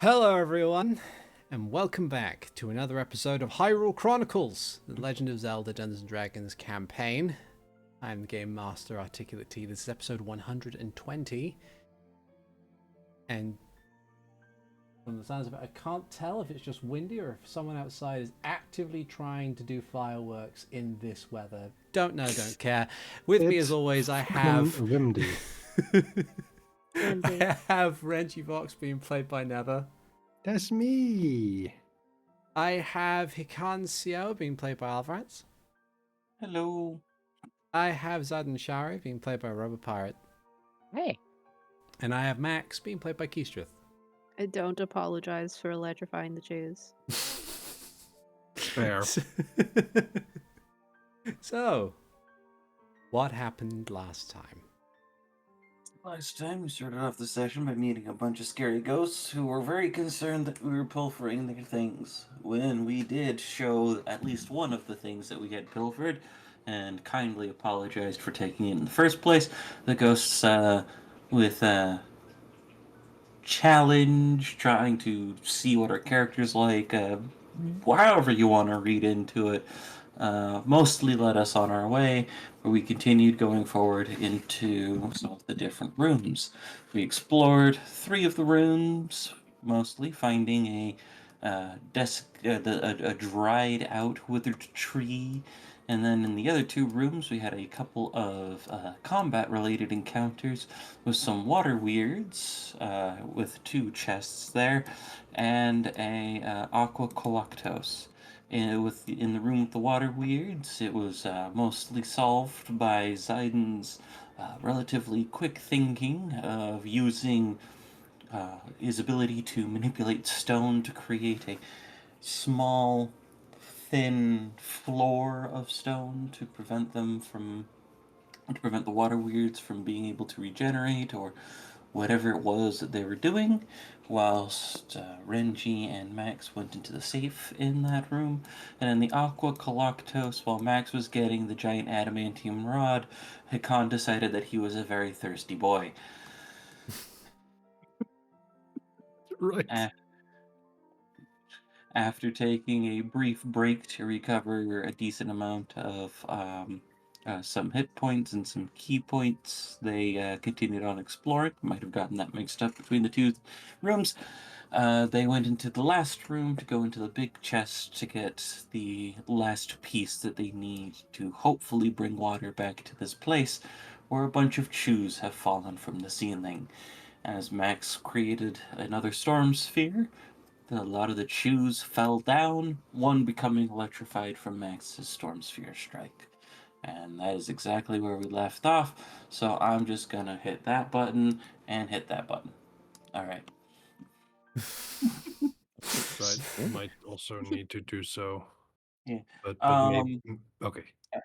Hello everyone, and welcome back to another episode of Hyrule Chronicles, the Legend of Zelda Dungeons & Dragons campaign. I'm the Game Master, ArticulateT. This is episode 120. And from the sounds of it, I can't tell if it's just windy or if someone outside is actively trying to do fireworks in this weather. Don't know, don't care. With me as always, I have... windy. I have Renji Vox being played by Nether. That's me. I have Hikan Sio being played by Avrdal. Hello. I have Zaden Shari being played by Rubber Pirate. Hey. And I have Max being played by Keistrith. I don't apologize for electrifying the Jews. Fair. So, what happened last time? Last time we started off the session by meeting a bunch of scary ghosts who were very concerned that we were pilfering their things. When we did show at least one of the things that we had pilfered and kindly apologized for taking it in the first place, the ghosts, with challenge, trying to see what our character's like, however you want to read into it, mostly led us on our way, where we continued going forward into some of the different rooms. We explored 3 of the rooms, mostly finding a dried out withered tree, and then in the other 2 rooms we had a couple of combat related encounters with some water weirds, with 2 chests there, and a aqua coloctos. In the room with the water weirds, it was mostly solved by Zaiden's relatively quick thinking of using his ability to manipulate stone to create a small, thin floor of stone to prevent the water weirds from being able to regenerate or whatever it was that they were doing, whilst Renji and Max went into the safe in that room. And in the Aqua Coloctos, while Max was getting the giant adamantium rod, Hikan decided that he was a very thirsty boy. Right. After taking a brief break to recover a decent amount of some hit points and some key points, they continued on exploring. Might have gotten that mixed up between the 2 rooms. They went into the last room to go into the big chest to get the last piece that they need to hopefully bring water back to this place, where a bunch of chews have fallen from the ceiling. As Max created another storm sphere, a lot of the chews fell down, one becoming electrified from Max's storm sphere strike. And that is exactly where we left off, so I'm just gonna hit that button and hit that button. Alright. Right. Might also need to do so. Yeah. But maybe... Okay.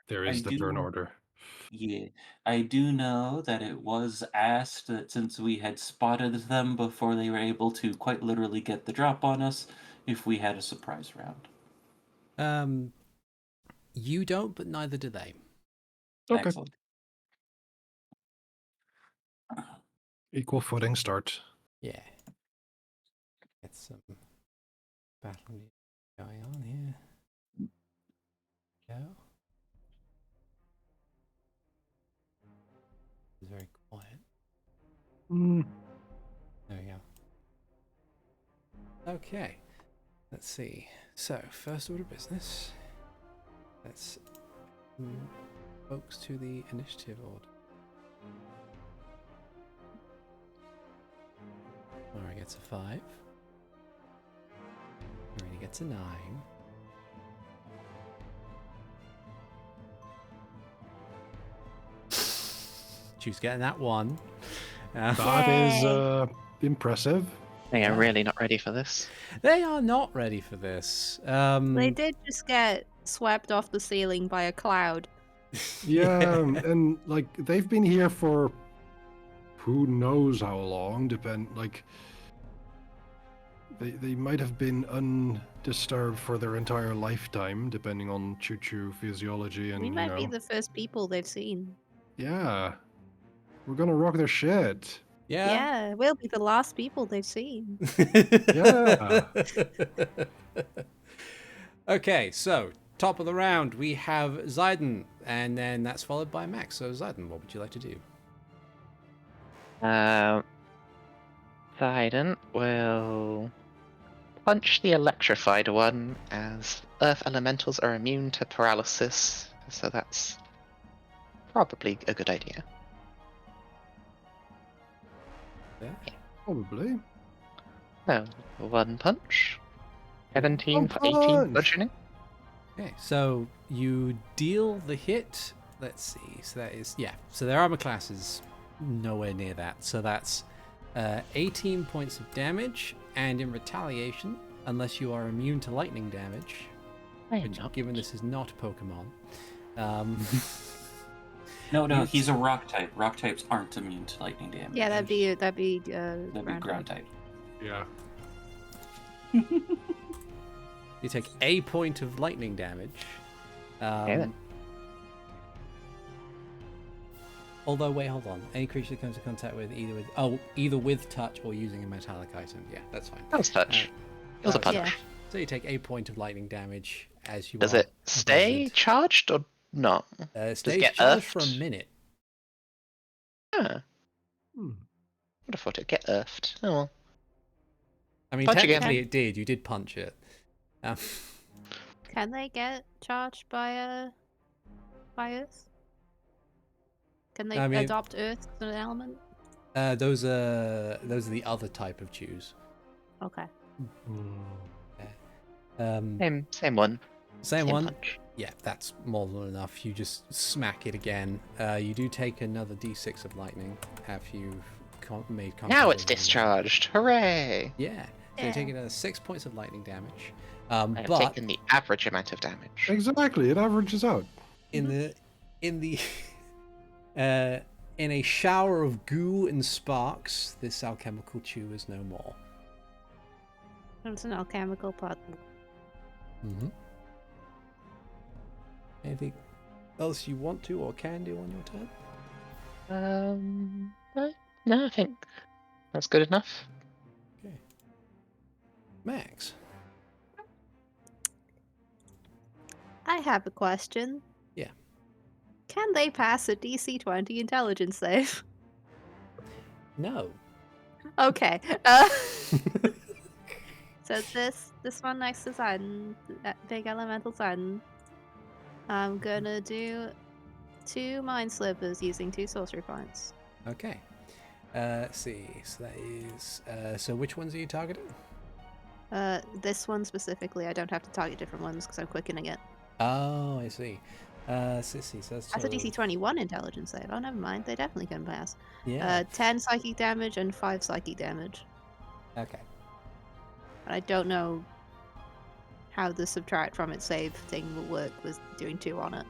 There is the turn order. Yeah. I do know that it was asked that since we had spotted them before they were able to quite literally get the drop on us, if we had a surprise round. You don't, but neither do they. Okay. Excellent. Equal footing start. Yeah. Get some battle going on here. Go. It's very quiet. There we go. Okay. Let's see. So, first order of business. Let's move folks to the initiative order. Mara gets a 5. Marina gets a 9. She's getting that 1. That is impressive. They are really not ready for this. They are not ready for this. They did just get swept off the ceiling by a cloud. Yeah, and like they've been here for who knows how long, they might have been undisturbed for their entire lifetime, depending on choo-choo physiology and We might be the first people they've seen. Yeah. We're gonna rock their shit. Yeah, we'll be the last people they've seen. Yeah. Okay, so top of the round we have Zayden, and then that's followed by Max. So Zayden, what would you like to do? Poseidon will punch the electrified one, as earth elementals are immune to paralysis, so that's probably a good idea. Yeah. Probably. So, one punch. 17 One for 18 punch! bludgeoning. Okay, so you deal the hit. Let's see. So that is So their armor class is nowhere near that. So that's 18 points of damage, and in retaliation, unless you are immune to lightning damage, which, given this is not Pokemon. No, he's a rock type. Rock types aren't immune to lightning damage. Yeah, that'd be That'd be ground ground type. type. Yeah. You take a point of lightning damage. then. Although, wait, hold on. Any creature that comes in contact with either with touch or using a metallic item. Yeah, that's fine. That was touch. It was a punch. Yeah. So you take a point of lightning damage as you Does are it stay buzzed. charged or not? It stays get charged for a earthed? minute. Huh. Hmm. Would have thought it'd get earthed. Oh well. I mean, Punch again. technically it did. You did punch it. Can they get charged by Earth? Can they I mean- adopt Earth as an element? Those are the other type of chews. Okay. Same one. Same one. Punch. Yeah, that's more than enough. You just smack it again. You do take another d6 of lightning after you've made contact. Now it's with it. discharged. Hooray! Yeah. So you Yeah. take another 6 points of lightning damage. I have But taken the average amount of damage. Exactly, it averages out. in the in a shower of goo and sparks, this alchemical chew is no more. It's an alchemical particle. Mm-hmm. Anything else you want to or can do on your turn? No, I think that's good enough. Okay. Max. I have a question. Yeah. Can they pass a DC 20 intelligence save? No. Okay. So this one next to Sidon, that big elemental Sidon, I'm gonna do 2 mind slippers using 2 sorcery points. Okay. Let's see. So that is. So which ones are you targeting? This one specifically, I don't have to target different ones because I'm quickening it. Oh, I see. So that's That's a DC 21 intelligence save. Oh, never mind. They definitely can pass. Yeah. 10 psychic damage and 5 psychic damage. Okay. But I don't know how the subtract from its save thing will work with doing 2 on it.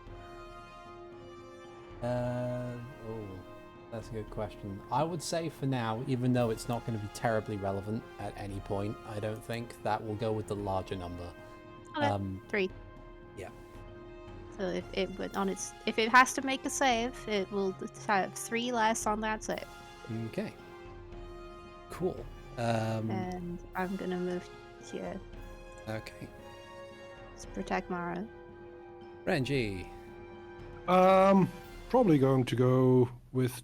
That's a good question. I would say for now, even though it's not going to be terribly relevant at any point, I don't think that will go with the larger number. Okay. 3. Yeah. So if it has to make a save, it will have 3 less on that save. Okay. Cool. And I'm gonna move here Okay. to protect Mara. Renji. Probably going to go with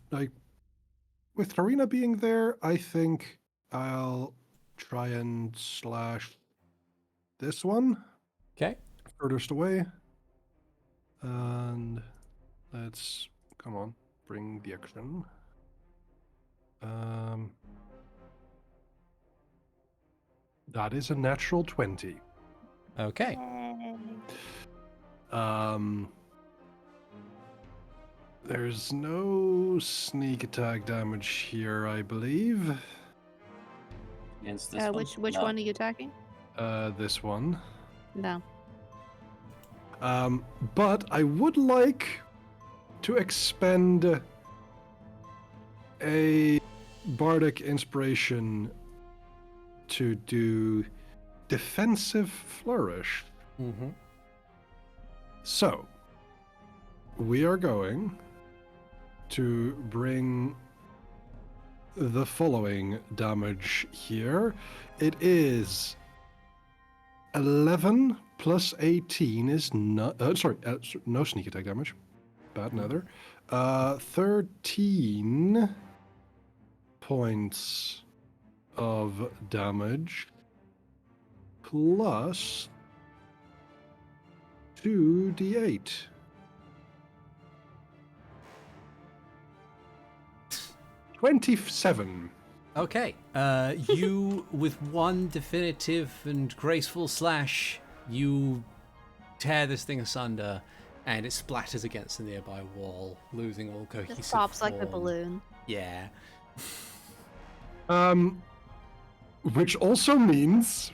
with Tyrina being there. I think I'll try and slash this one Okay. furthest away, and let's come on, bring the action. That is a natural 20. Okay. There's no sneak attack damage here, I believe. Against this one? Which No. one are you attacking? This one. No. But I would like to expend a bardic inspiration to do defensive flourish. Mm-hmm. So, we are going to bring the following damage here. It is 11 plus 18 is no sneak attack damage. Bad Nether. 13 points of damage plus 2d8. $27. Okay. You, with one definitive and graceful slash, you tear this thing asunder, and it splatters against the nearby wall, losing all cohesive Just pops like a form. balloon. Yeah. Which also means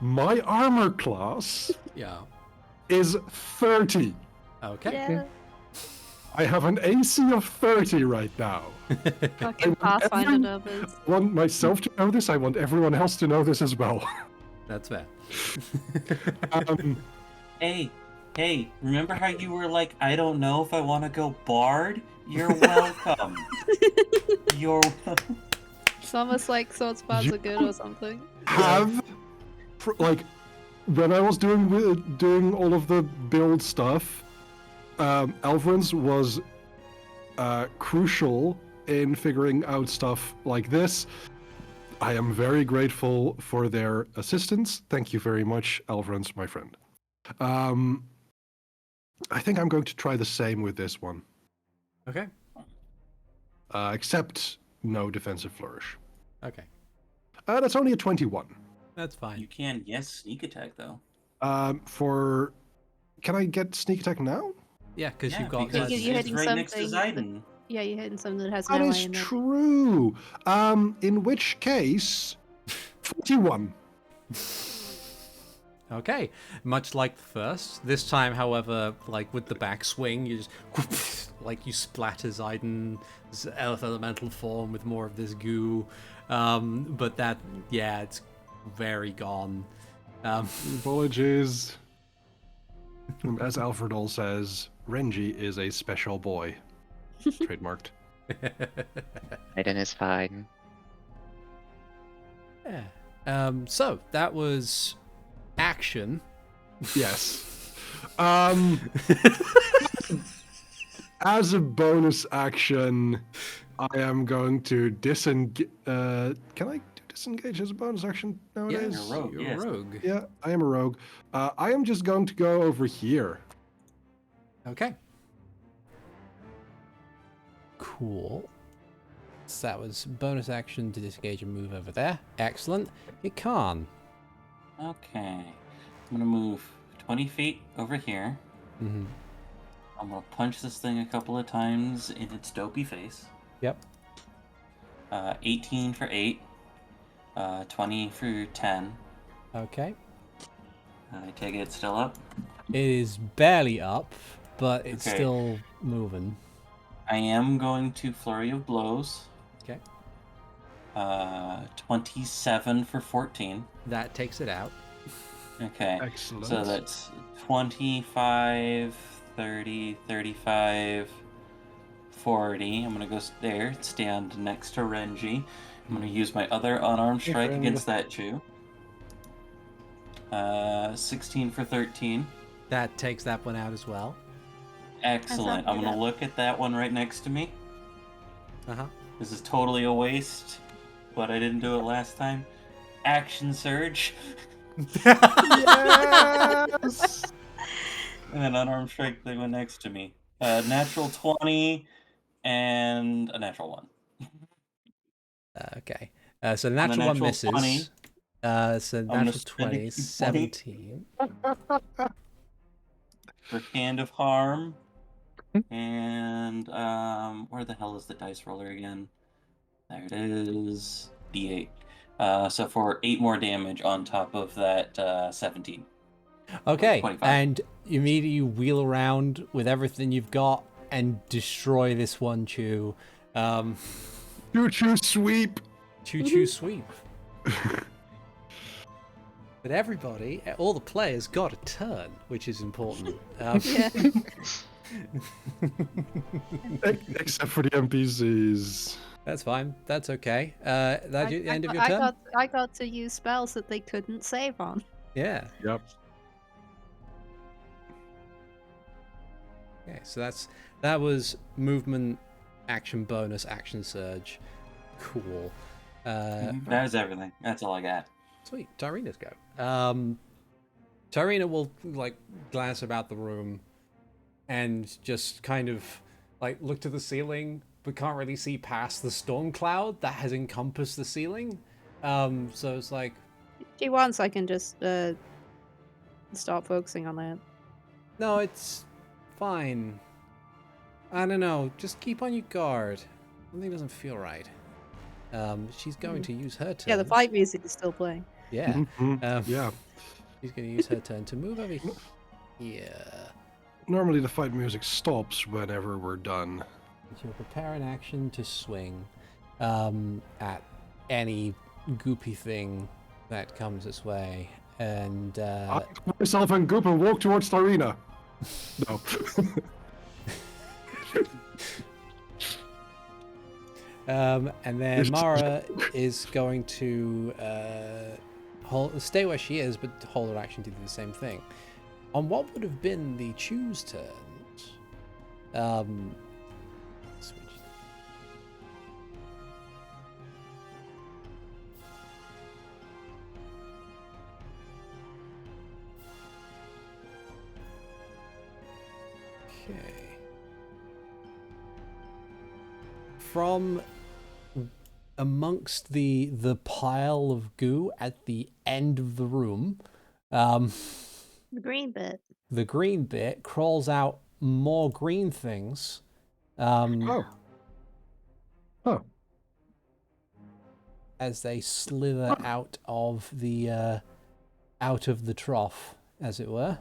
my armor class Yeah. is 30. Okay. Yeah. I have an AC of 30 right now. Fucking Pathfinder numbers. I want myself to know this. I want everyone else to know this as well. That's fair. Hey, remember how you were like, I don't know if I want to go bard? You're welcome. You're welcome. It's almost like sword spells are good or something. Like, when I was doing all of the build stuff, Alvrans was crucial in figuring out stuff like this. I am very grateful for their assistance. Thank you very much, Alvrans, my friend. I think I'm going to try the same with this one. Okay. Except no defensive flourish. Okay. That's only a 21. That's fine. You can, yes, sneak attack though. Can I get sneak attack now? Yeah, because you've got. because You're it's hitting right next to something. Zayden. Yeah, you're hitting something that has That melee is in it. true. In which case, 41. Okay, much like the first. This time, however, like with the backswing, you just like you splatter Zayden's elf elemental form with more of this goo. But that, yeah, it's very gone. Apologies. As Avrdal says, Renji is a special boy. Trademarked. Aiden is fine. Yeah. So that was action. Yes. As a bonus action, I am going to disengage. Can I do disengage as a bonus action nowadays? You're a rogue, You're yes. a rogue. Yeah, I am a rogue. I am just going to go over here. Okay. Cool. So that was bonus action to disengage and move over there. Excellent. Hikan. Okay. I'm gonna move 20 feet over here. Mm-hmm. I'm gonna punch this thing a couple of times in its dopey face. Yep. 18 for 8. 20 for 10. Okay. I take it it's still up. It is barely up, but it's Okay. still moving. I am going to flurry of blows. Okay. 27 for 14. That takes it out. Okay. Excellent. So that's 25, 30, 35, 40. I'm going to go there, stand next to Renji. I'm going to use my other unarmed strike friend. against that Jew. 16 for 13. That takes that one out as well. Excellent. I'm going good. to look at that one right next to me. Uh-huh. This is totally a waste, but I didn't do it last time. Action surge. Yes! And then unarmed strike, they went next to me. Natural 20 and a natural 1. Okay. So the On the natural one natural misses. 20, So gonna natural spend a 20 is key point. 17. For Hand of Harm. And where the hell is the dice roller again? There it is. D8. So for 8 more damage on top of that 17. Okay, 25. and immediately you wheel around with everything you've got and destroy this one Chew. Choo-choo sweep! Choo-choo sweep. But everybody, all the players got a turn, which is important. Yeah. Except for the NPCs. That's fine. That's okay. That the end of your turn? I got to use spells that they couldn't save on. Yeah. Yep. Okay, so that was movement, action bonus, action surge. Cool. That was everything. That's all I got. Sweet. Tyrina's go. Tyrina will like glance about the room and just kind of like look to the ceiling, but can't really see past the storm cloud that has encompassed the ceiling. So it's like, If she wants, I can just start focusing on that. no, it's fine. I don't know. Just keep on your guard. Something doesn't feel right. She's going to use her turn. Yeah, the fight music is still playing. Yeah. Yeah. She's going to use her turn to move over here. Normally the fight music stops whenever we're done. She'll prepare an action to swing at any goopy thing that comes its way. And I put myself in goop and walk towards Tyrina. No. and then Mara is going to stay where she is, but hold her action to do the same thing. On what would have been the choose turns, switch. Okay. From amongst the pile of goo at the end of the room, The green bit. the green bit crawls out more green things. Oh. As they slither out of the trough, as it were.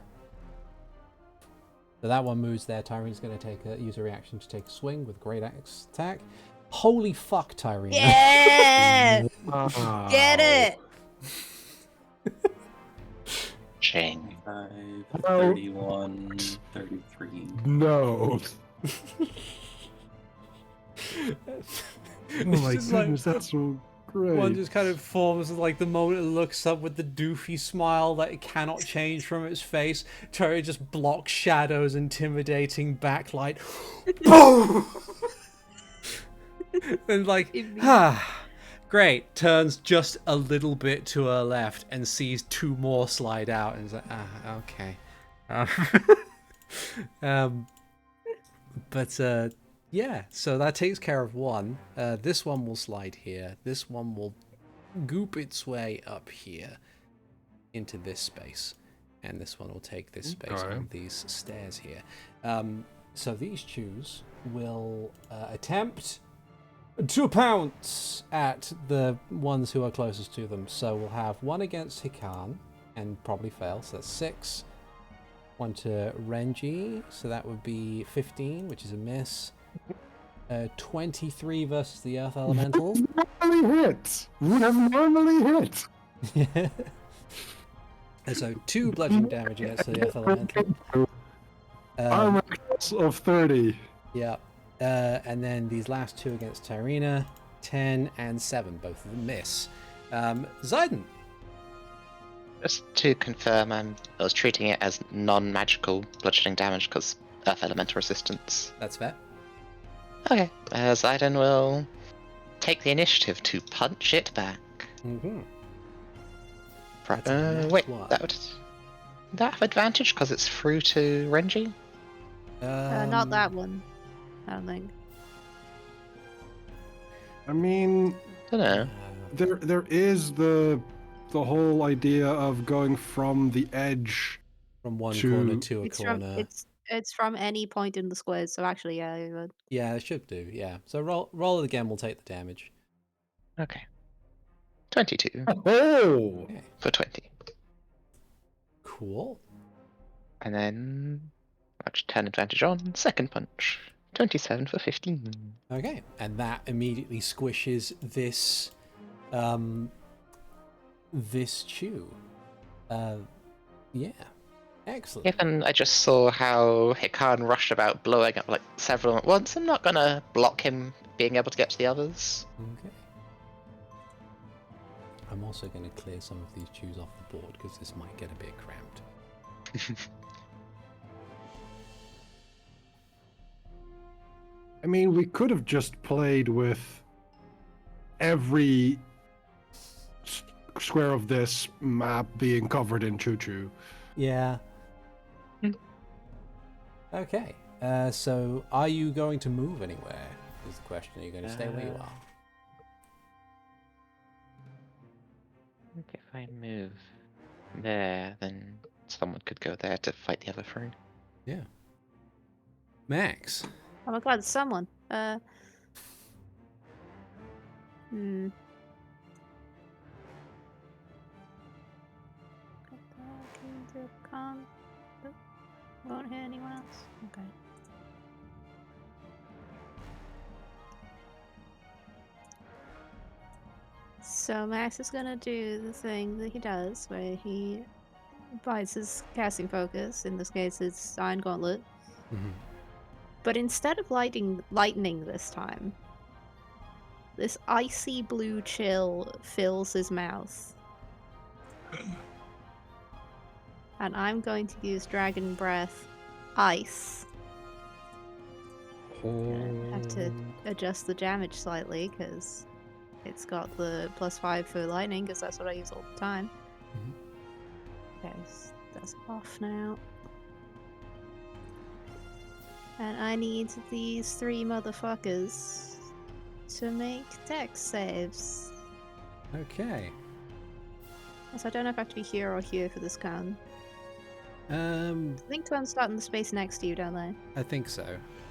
So that one moves there. Tyrina's going to use a reaction to take a swing with great axe attack. Holy fuck, Tyrina! Yeah! Get it! Ching. 5, Well- 31, 33. No. Oh my just like- goodness, that's so great. One just kind of forms like the moment it looks up with the doofy smile that it cannot change from its face. Terry just blocks shadows, intimidating backlight. Boom! And like, great. Turns just a little bit to her left and sees two more slide out and is like, okay. Yeah, so that takes care of one. This one will slide here. This one will goop its way up here into this space. And this one will take this space Okay. on these stairs here. So these chews will attempt to pounce at the ones who are closest to them. So we'll have one against Hikan and probably fail. So that's 6. One to Renji. So that would be 15, which is a miss. 23 versus the Earth Elemental. Normally hit. Would have normally hit. And so 2 bludgeoning damage against the Earth Elemental. Armor class of 30. Yeah. And then these last 2 against Tyrina. 10 and 7. Both of them miss. Zayden. Just to confirm, I was treating it as non-magical bludgeoning damage because Earth Elemental resistance. That's fair. Okay, Zayden will take the initiative to punch it back. Mm-hmm. That's a nat Wait, one. that would have advantage because it's through to Renji? Not that one. I don't think. I mean, I don't know. there is the whole idea of going from the edge. From one to- corner to a It's corner. from it's from any point in the squares. So actually, yeah. Yeah, it should do. Yeah. So roll it again. We'll take the damage. Okay. 22 Oh! Okay. for 20. Cool. And then match 10 advantage on second punch. 27 for 15. Okay, and that immediately squishes this this chew. Yeah. Excellent. Given I just saw how Hikan rushed about blowing up like several at once, I'm not gonna block him being able to get to the others. Okay. I'm also going to clear some of these chews off the board because this might get a bit cramped. I mean, we could have just played with every square of this map being covered in choo-choo. Yeah. Okay. So are you going to move anywhere? Is the question. Are you going to stay where you are? I think if I move there, then someone could go there to fight the other throne. Yeah. Max. Oh my god, someone. Won't hit anyone else? Okay. So Max is gonna do the thing that he does, where he bites his casting focus. In this case, it's Iron Gauntlet. Mm-hmm. But instead of lightning this time, this icy blue chill fills his mouth. And I'm going to use Dragon Breath Ice. I have to adjust the damage slightly because it's got the +5 for lightning, because that's what I use all the time. Mm-hmm. Okay, so that's off now. And I need these 3 motherfuckers to make dex saves. Okay. So I don't know if I have to be here or here for this gun. I think ones start in the space next to you, don't they? I think so.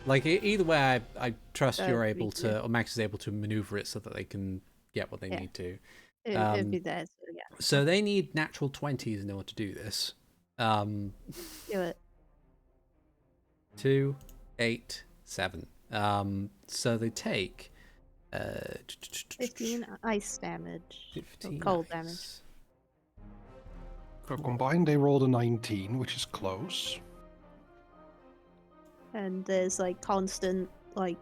Like either way, I trust you're me able too. to, or Max is able to maneuver it so that they can get what they need to. It'd be there, so yeah. So they need natural 20s in order to do this. Do it. 2, 8, 7. So they take 15 ice damage. 15 cold ice. damage. So combined, they rolled a 19, which is close. And there's like constant, like,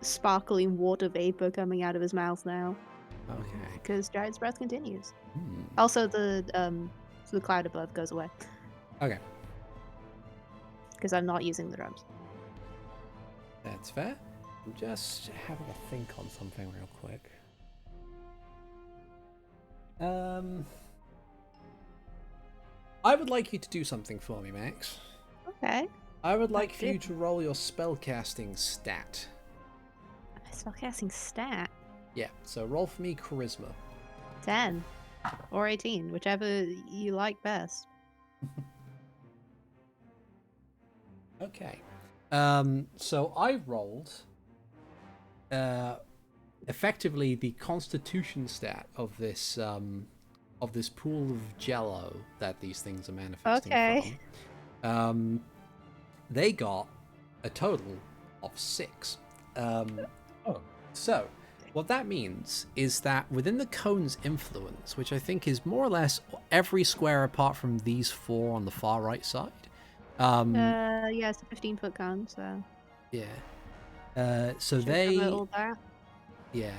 sparkling water vapor coming out of his mouth now. Okay. Because Giant's breath continues. Hmm. Also, the cloud above goes away. Okay. Because I'm not using the drums. That's fair. I'm just having a think on something real quick. I would like you to do something for me, Max. Okay. I would like for do. you to roll your spellcasting stat. My spellcasting stat. Yeah, so roll for me charisma. 10. Or 18, whichever you like best. Okay. So I rolled effectively the constitution stat of this pool of jello that these things are manifesting Okay. from. They got a total of 6. So what that means is that within the cone's influence, which I think is more or less every square apart from these 4 on the far right side. Yeah, it's a 15-foot cone, so. Yeah. So should they. cover all that. Yeah.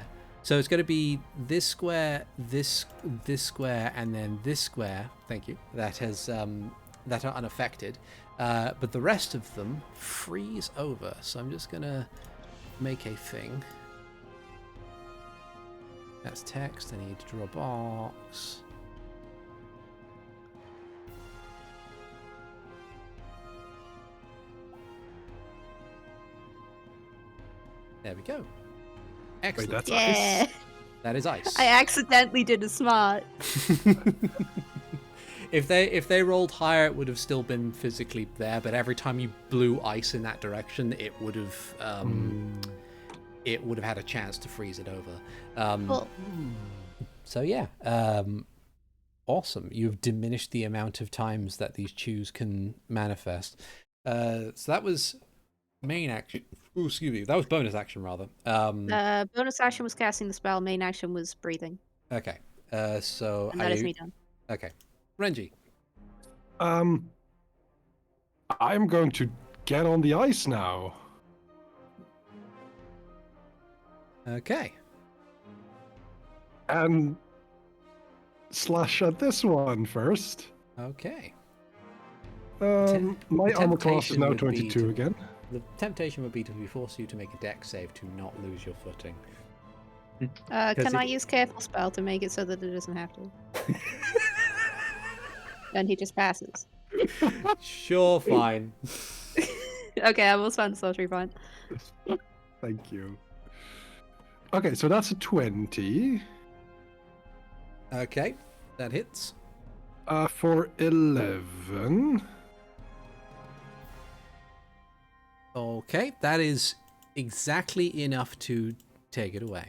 So it's going to be this square, this square, and then this square. Thank you. That has that are unaffected, but the rest of them freeze over. So I'm just going to make a thing. That's text. I need to draw a box. There we go. Excellent. that's Yeah. ice. That is ice. I accidentally did a smart. If they rolled higher, it would have still been physically there. But every time you blew ice in that direction, it would have had a chance to freeze it over. Cool. So yeah, awesome. You've diminished the amount of times that these chews can manifest. So that was main action. Ooh, excuse me. That was bonus action rather. Bonus action was casting the spell. Main action was breathing. Okay. So And that is me done. Okay. Renji. I'm going to get on the ice now. Okay. And slash at this one first. Okay. My armor class is temptation now would be 22 to- again. The temptation would be to force you to make a dex save to not lose your footing. Can I it- use careful spell to make it so that it doesn't have to? Then he just passes. Sure, fine. Okay, I will spend the sorcery point. Thank you. Okay, so that's a 20. Okay, that hits. For 11. Okay, that is exactly enough to take it away.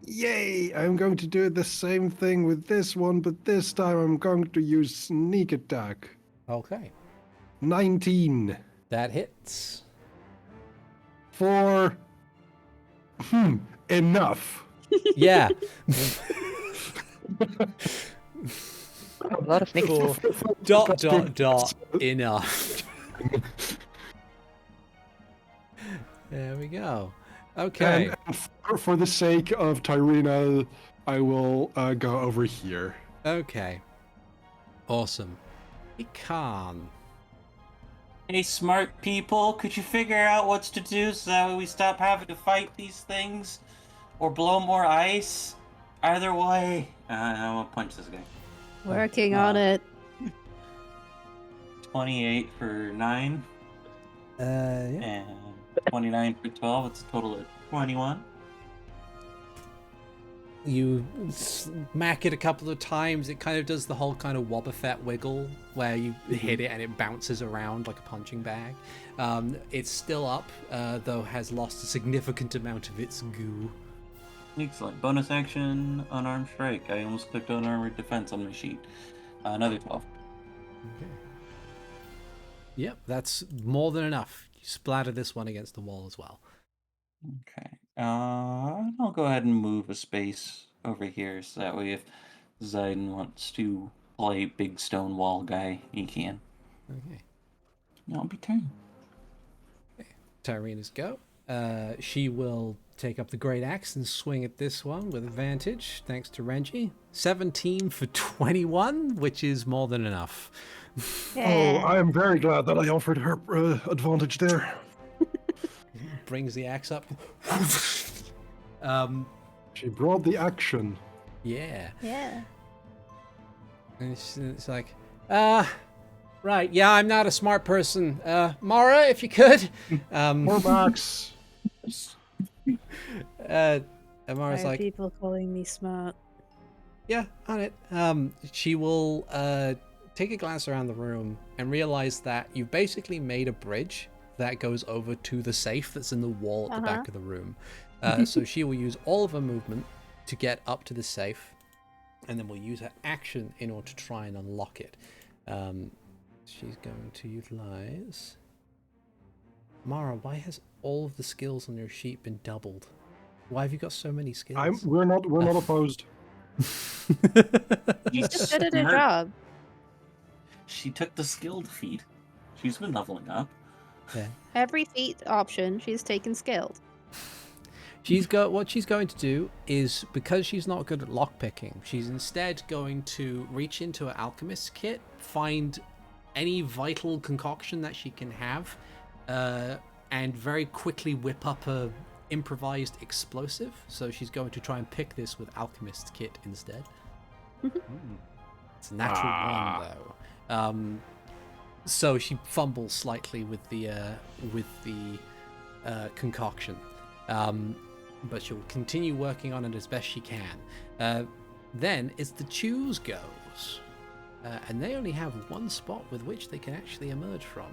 Yay! I'm going to do the same thing with this one, but this time I'm going to use sneak attack. Okay, 19 that hits. for enough. Yeah. A lot of nick. For dot enough. There we go. Okay. And for the sake of Tyrina, I will go over here. Okay. Awesome. Hikan. Hey, smart people, could you figure out what to do so that we stop having to fight these things? Or blow more ice? Either way. I'm gonna punch this guy. Working on it. 28 for 9, Yeah. and 29 for 12. It's a total of 21. You smack it a couple of times. It kind of does the whole kind of Wobbuffet wiggle where you hit it and it bounces around like a punching bag. It's still up, though has lost a significant amount of its goo. Excellent. Bonus action, unarmed strike. I almost clicked unarmored defense on my sheet. Another 12. Okay. Yep, that's more than enough. You splatter this one against the wall as well. Okay. I'll go ahead and move a space over here so that way if Zayden wants to play big stone wall guy, he can. Okay. I'll be turn. Tyrina's go. She will take up the great axe and swing at this one with advantage, thanks to Renji. 17 for 21, which is more than enough. Oh, I am very glad that I offered her advantage there. Brings the axe up. She brought the action. Yeah. Yeah. And it's like, right, yeah, I'm not a smart person. Mara, if you could. More Max. Mara's Why are like, people calling me smart? yeah, on it. She will take a glance around the room and realize that you've basically made a bridge that goes over to the safe that's in the wall at the back of the room. So she will use all of her movement to get up to the safe, and then will use her action in order to try and unlock it. She's going to utilize... Mara, why has all of the skills on your sheet been doubled? Why have you got so many skills? We're not opposed. She's Just good at her smart. job. She took the skilled feat. She's been leveling up. Yeah. Every feat option, she's taken skilled. What she's going to do is, because she's not good at lockpicking, she's instead going to reach into her alchemist kit, find any vital concoction that she can have, and very quickly whip up a improvised explosive. So she's going to try and pick this with alchemist kit instead. It's a natural one though. So she fumbles slightly with the concoction. But she'll continue working on it as best she can. Then it's the choose goes. And they only have one spot with which they can actually emerge from.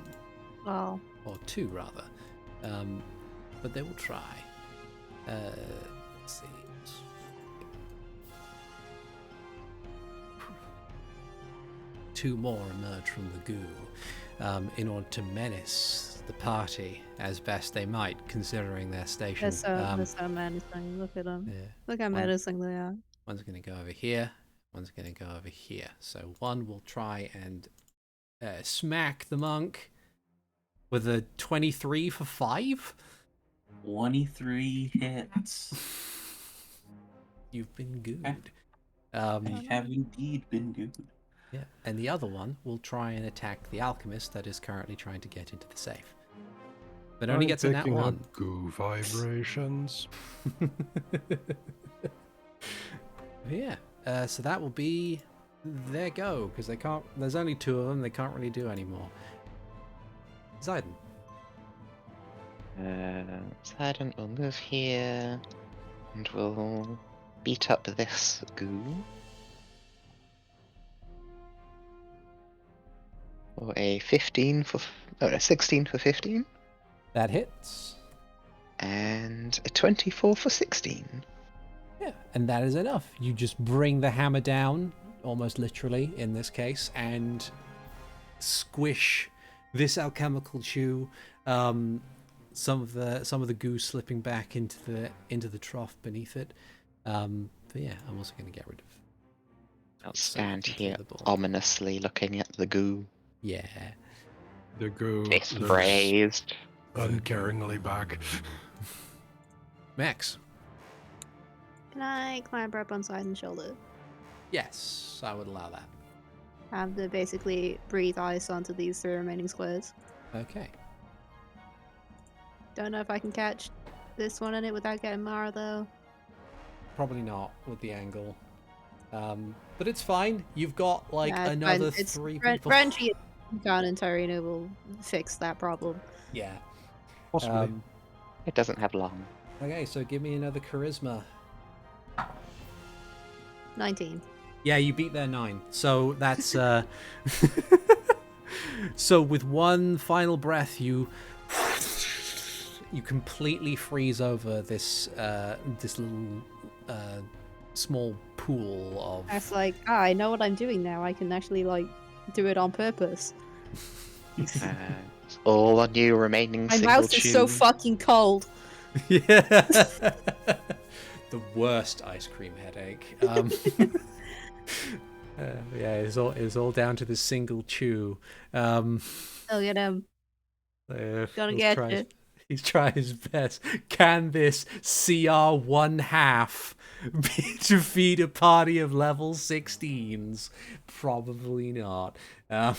Well, Or two, rather. But they will try. Let's see. Two more emerge from the goo in order to menace the party as best they might, considering their station. they're so menacing. Look at them. Yeah. Look how menacing they are. One's going to go over here. One's going to go over here. So one will try and smack the monk with a 23 for 5. 23 hits. You've been good. I have indeed been good. Yeah, and the other one will try and attack the alchemist that is currently trying to get into the safe. But only I'm gets a nat picking up 1. goo vibrations. Yeah, so that will be their go, because they can't. There's only 2 of them. They can't really do any more. Zayden. Sidon will move here, and we'll beat up this goo. Or a 16 for 15. That hits. And a 24 for 16. Yeah, and that is enough. You just bring the hammer down, almost literally in this case, and squish this alchemical chew. Some of the goo slipping back into the trough beneath it. But yeah, I'm also going to get rid of. I'll stand here the ball. ominously looking at the goo. Yeah. The goo Face looks raised. uncaringly back. Max. Can I climb up on Sidon's shoulder? Yes, I would allow that. Have to basically breathe ice onto these 3 remaining squares. Okay. Don't know if I can catch this one in it without getting Mara though. Probably not with the angle. But it's fine. You've got like Yeah, it's another fine. It's 3 Renji, people. Hikan, and Tyrina will fix that problem. Yeah. Possibly. It doesn't have long. Okay, so give me another charisma. 19. Yeah, you beat their 9. So that's so with one final breath, you completely freeze over this this little small pool That's of. like, I know what I'm doing now. I can actually like do it on purpose. It's all on you remaining My single mouth is so chew. fucking cold. Yeah. The worst ice cream headache. Yeah, it's all down to the single chew. I'll get him. Gonna He'll get try you. He's trying his best. Can this CR 1/2 defeat a party of level 16s? Probably not. Do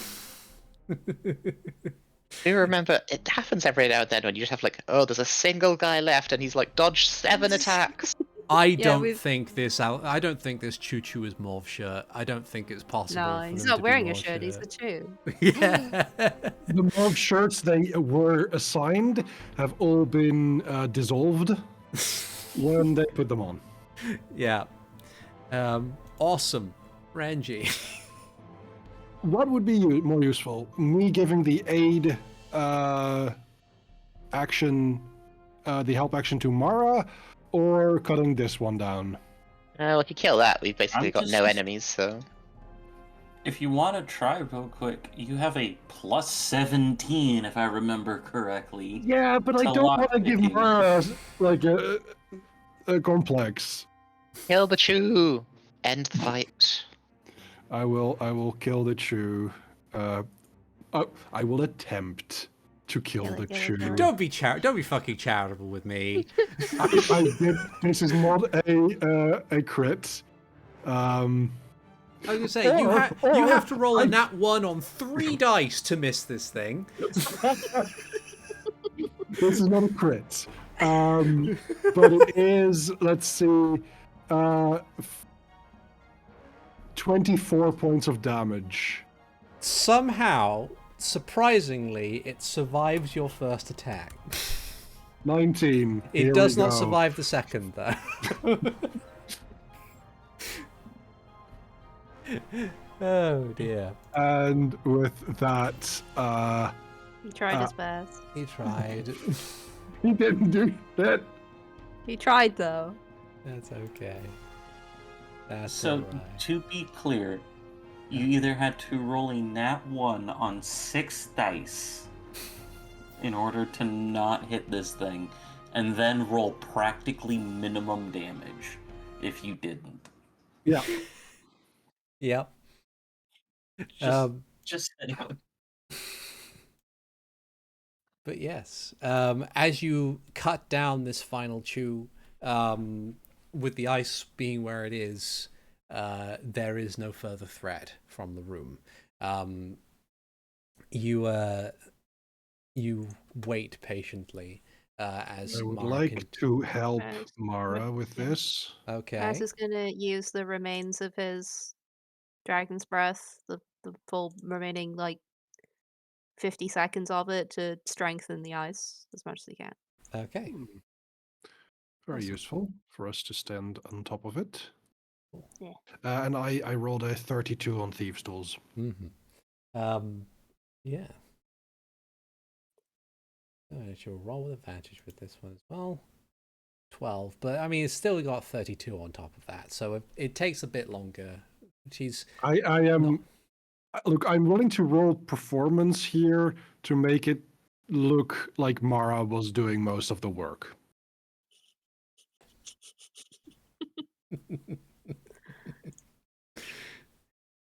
you remember, it happens every now and then when you just have like, oh, there's a single guy left and he's like dodged 7 attacks. I Yeah, don't think this Choo Choo is Morph shirt. I don't think it's possible. No, for he's them not to be wearing a Morph shirt. He's a chew. Yeah. The morph shirts they were assigned have all been dissolved when they put them on. Yeah. Awesome. Renji. What would be more useful? Me giving the aid action, the help action to Mara, or cutting this one down? Well, if you kill that, we've basically I'm got no just- enemies, so... If you want to try real quick, you have a plus 17, if I remember correctly. Yeah, but I It's a don't lot want to give picking. Mara like a complex. Kill the chew! End the fight. I will kill the chew. I will attempt to kill Kill the it, kill it, chew. kill it. Don't be fucking charitable with me. I did. This is not a crit. I was gonna say you have to roll a nat 1 on 3 dice to miss this thing. This is not a crit. But it is. Let's see. 24 points of damage. Somehow, surprisingly, it survives your first attack. 19. It Here does we not go. survive the second, though. Oh dear. And with that, He tried his best. He tried. he didn't do that. He tried though. That's okay. That's So, alright. to be clear, you either had to roll a nat 1 on 6 dice in order to not hit this thing, and then roll practically minimum damage if you didn't. Yeah. Yep. Just anyway. But yes, as you cut down this final chew, with the ice being where it is, there is no further threat from the room. You wait patiently as I would Mara like to help Right. Mara with Yeah. this. Okay. As is gonna use the remains of his dragon's breath, the full remaining 50 seconds of it to strengthen the ice as much as he can. Okay. Very Awesome. useful for us to stand on top of it. Yeah. And I rolled a 32 on Thieves' Tools. Yeah. She'll roll with advantage with this one as well. 12, but I mean, it's still got 32 on top of that, so it takes a bit longer. She's I am. not... Look, I'm willing to roll performance here to make it look like Mara was doing most of the work.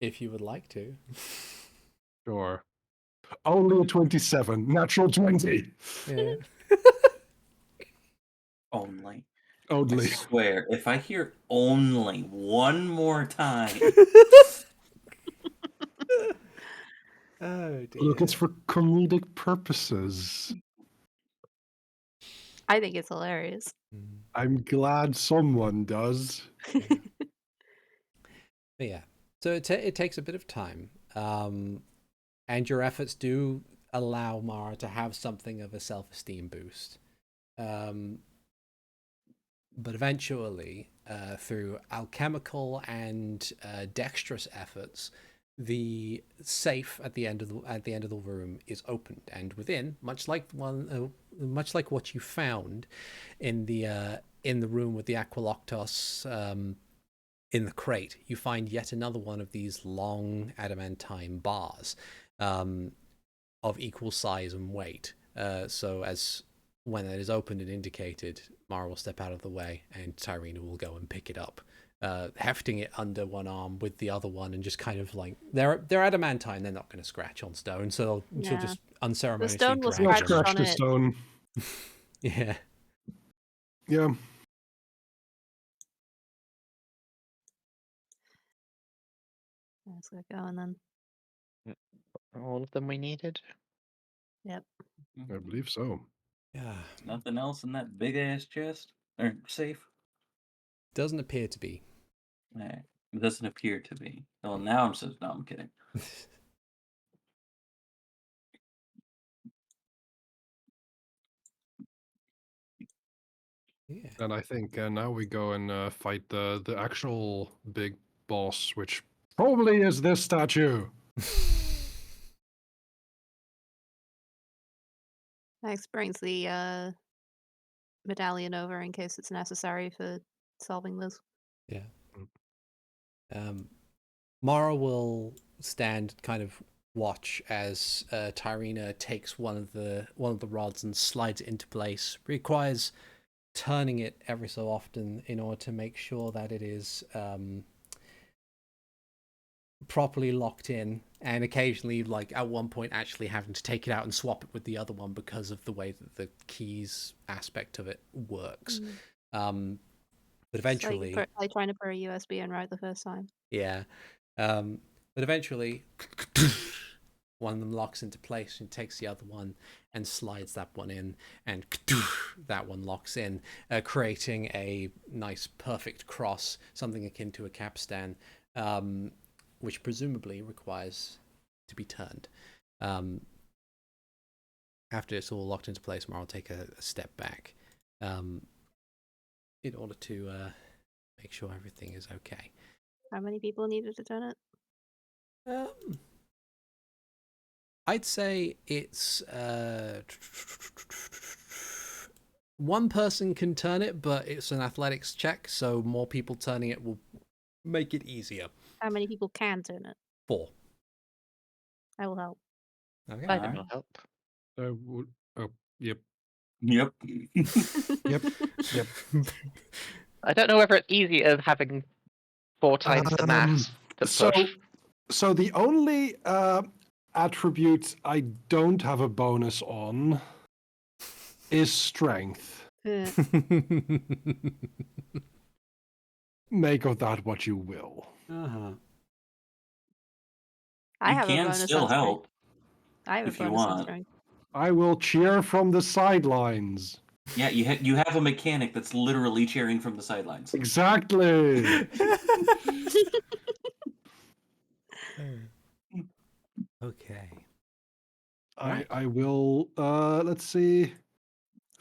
if you would like to. Sure. Only a 27. Natural 20. Yeah. Only. I Only. swear, if I hear only one more time, Oh dear. Look, it's for comedic purposes. I think it's hilarious. I'm glad someone does. But yeah, so it takes a bit of time, and your efforts do allow Mara to have something of a self-esteem boost. But eventually, through alchemical and dexterous efforts, the safe at the end of the room is opened, and within, much like what you found in the room with the Aquiloctos in the crate, you find yet another one of these long adamantine bars of equal size and weight. So as when it is opened and indicated, Mara will step out of the way and Tyrina will go and pick it up, hefting it under one arm with the other one, and just kind of they're adamantine, they're not going to scratch on stone, so she'll just unceremoniously stone will We'll scratch scratch on the it. stone. Yeah. Yeah. Let's get going then. All of them we needed. Yep. I believe so. Yeah. nothing else in that big ass chest or safe. Doesn't appear to be. It doesn't appear to be. Well, now I'm so no, I'm kidding. Yeah. And I think now we go and fight the actual big boss, which probably is this statue. Max brings the medallion over in case it's necessary for solving this. Yeah. Mara will stand kind of watch as Tyrina takes one of the rods and slides it into place. Requires turning it every so often in order to make sure that it is properly locked in, and occasionally, like at one point, actually having to take it out and swap it with the other one because of the way that the keys aspect of it works. But eventually, It's like trying to put a USB in right the first time. yeah. But eventually, one of them locks into place and takes the other one and slides that one in, and that one locks in, creating a nice, perfect cross, something akin to a capstan, which presumably requires to be turned. After it's all locked into place, Mara will take a step back in order to make sure everything is okay. How many people needed to turn it? I'd say it's one person can turn it, but it's an athletics check, so more people turning it will make it easier. How many people can turn it? 4. I will help. Okay. I will help. Yep. Yep. Yep. Yep. I don't know whether it's easier having 4 times the mass to push. So the only attribute I don't have a bonus on is strength. make of that what you will. Uh-huh. I You have a can bonus still on strength. help I have a if you bonus on want. strength. I will cheer from the sidelines. Yeah, you have a mechanic that's literally cheering from the sidelines. Exactly. Okay. I will. Let's see.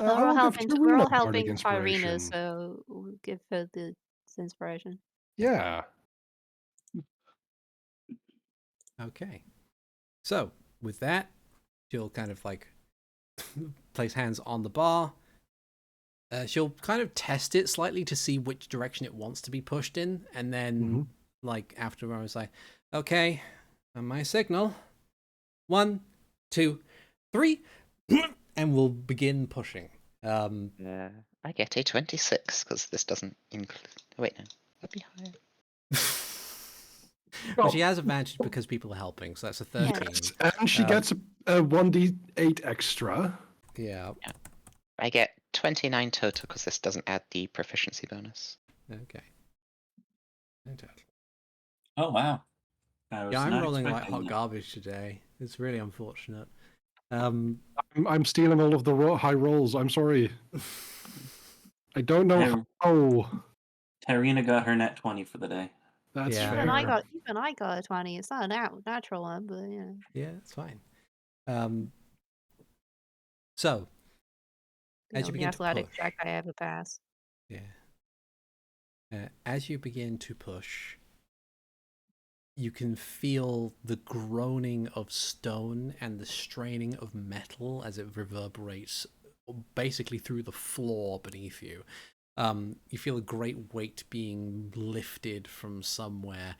I will give We're all Tyrina bardic helping inspiration. Tyrina, so we'll give her the inspiration. Yeah. Okay. So, with that, she'll kind of like place hands on the bar. She'll kind of test it slightly to see which direction it wants to be pushed in, and then, like, after I was like, okay, on my signal, 1, 2, 3, and we'll begin pushing. I get a 26 because this doesn't include. Wait, no, that'd be higher. Well, she has advantage because people are helping, so that's a 13. Yes, and she gets a 1d8 extra. Yeah. I get 29 total because this doesn't add the proficiency bonus. Okay. No total. Oh wow. I was Yeah, I'm not rolling like expecting hot that. garbage today. It's really unfortunate. I'm stealing all of the high rolls. I'm sorry. I don't know how. Tyrina got her net 20 for the day. That's Yeah. fair. Even I got a 20. It's not a natural one, but yeah. Yeah, it's fine. So, as you The begin to push, athletics check, I have a pass. yeah. As you begin to push, you can feel the groaning of stone and the straining of metal as it reverberates basically through the floor beneath you. You feel a great weight being lifted from somewhere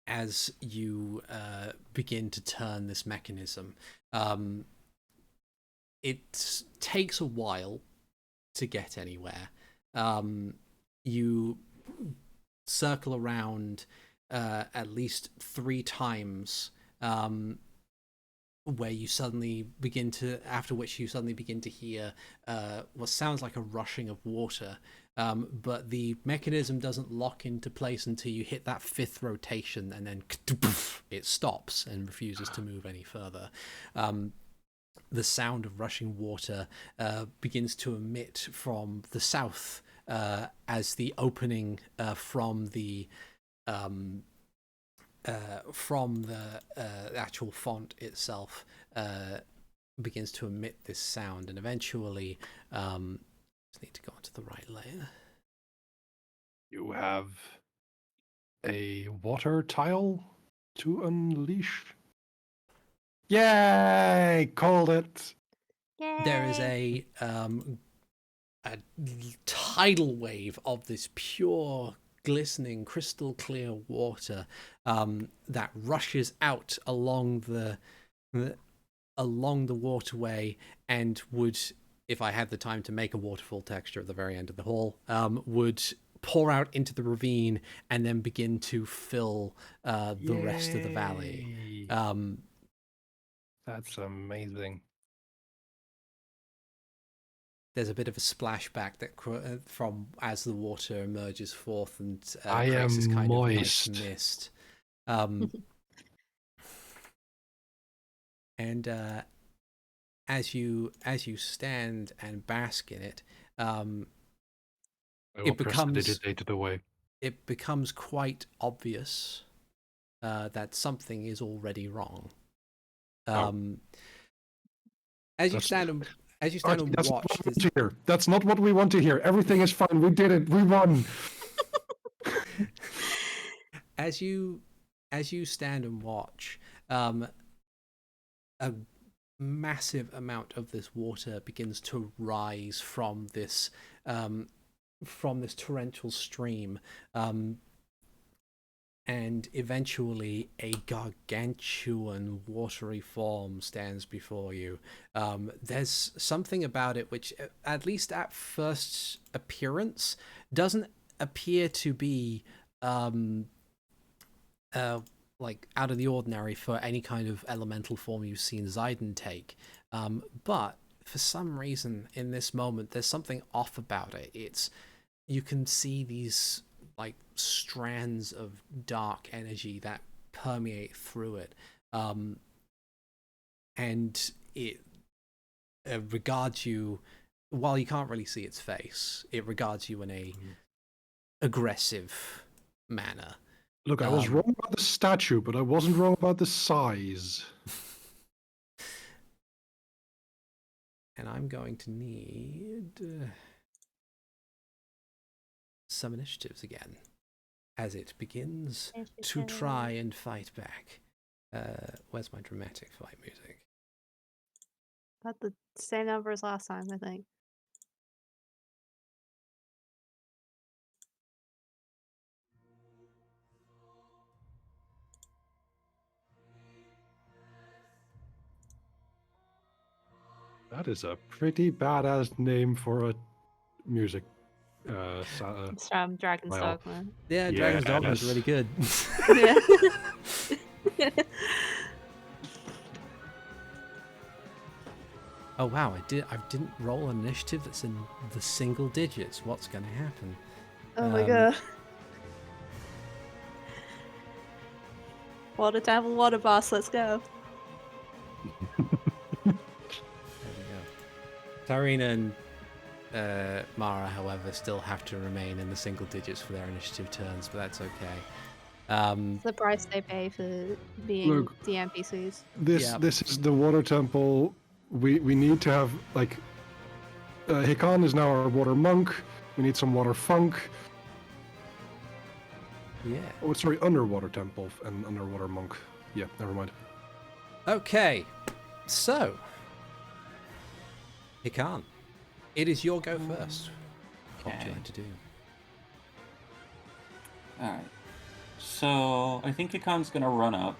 as you begin to turn this mechanism. It takes a while to get anywhere. You circle around at least 3 times, where you suddenly begin to, after which you suddenly begin to hear what sounds like a rushing of water. But the mechanism doesn't lock into place until you hit that 5th rotation, and then it stops and refuses to move any further. The sound of rushing water begins to emit from the south as the opening from the actual font itself begins to emit this sound, and eventually, just need to go onto the right layer. You have a water tile to unleash. Yay! Called it. Yay! There is a tidal wave of this pure, glistening, crystal clear water that rushes out along the waterway, and would, if I had the time to make a waterfall texture at the very end of the hall, would pour out into the ravine and then begin to fill the rest of the valley. That's amazing. There's a bit of a splashback that from as the water emerges forth and I creates am this kind moist. of like mist. And as you stand and bask in it, it becomes quite obvious that something is already wrong. As you stand and watch, that's not what we want to hear. Everything is fine. We did it. We won. As you stand and watch, a massive amount of this water begins to rise from this torrential stream, and eventually a gargantuan watery form stands before you. There's something about it which, at least at first appearance, doesn't appear to be like out of the ordinary for any kind of elemental form you've seen Zidane take. But for some reason in this moment, there's something off about it. you can see these like strands of dark energy that permeate through it, and it regards you. While you can't really see its face, it regards you in a aggressive manner. Look, I was wrong about the statue, but I wasn't wrong about the size. And I'm going to need some initiatives again as it begins to try and fight back. Where's my dramatic fight music? About the same number as last time, I think. That is a pretty badass name for a music. It's from Dragon's Well, Dogma. Yeah, Dragon's Dogma is yes. really good. Yeah. Oh wow, I didn't roll an initiative that's in the single digits. What's going to happen? Oh my god. Water Temple, Water Boss, let's go. There we go. Tyrina and Mara, however, still have to remain in the single digits for their initiative turns, but that's okay. It's the price they pay for being Look, the NPCs. This is the water temple. We need to have like Hikan is now our water monk. We need some water funk. Yeah. Oh, sorry, underwater temple and underwater monk. Yeah, never mind. Okay, so Hikan, it is your go first. What would you Okay. like to do? Alright. So I think Hikan's gonna run up.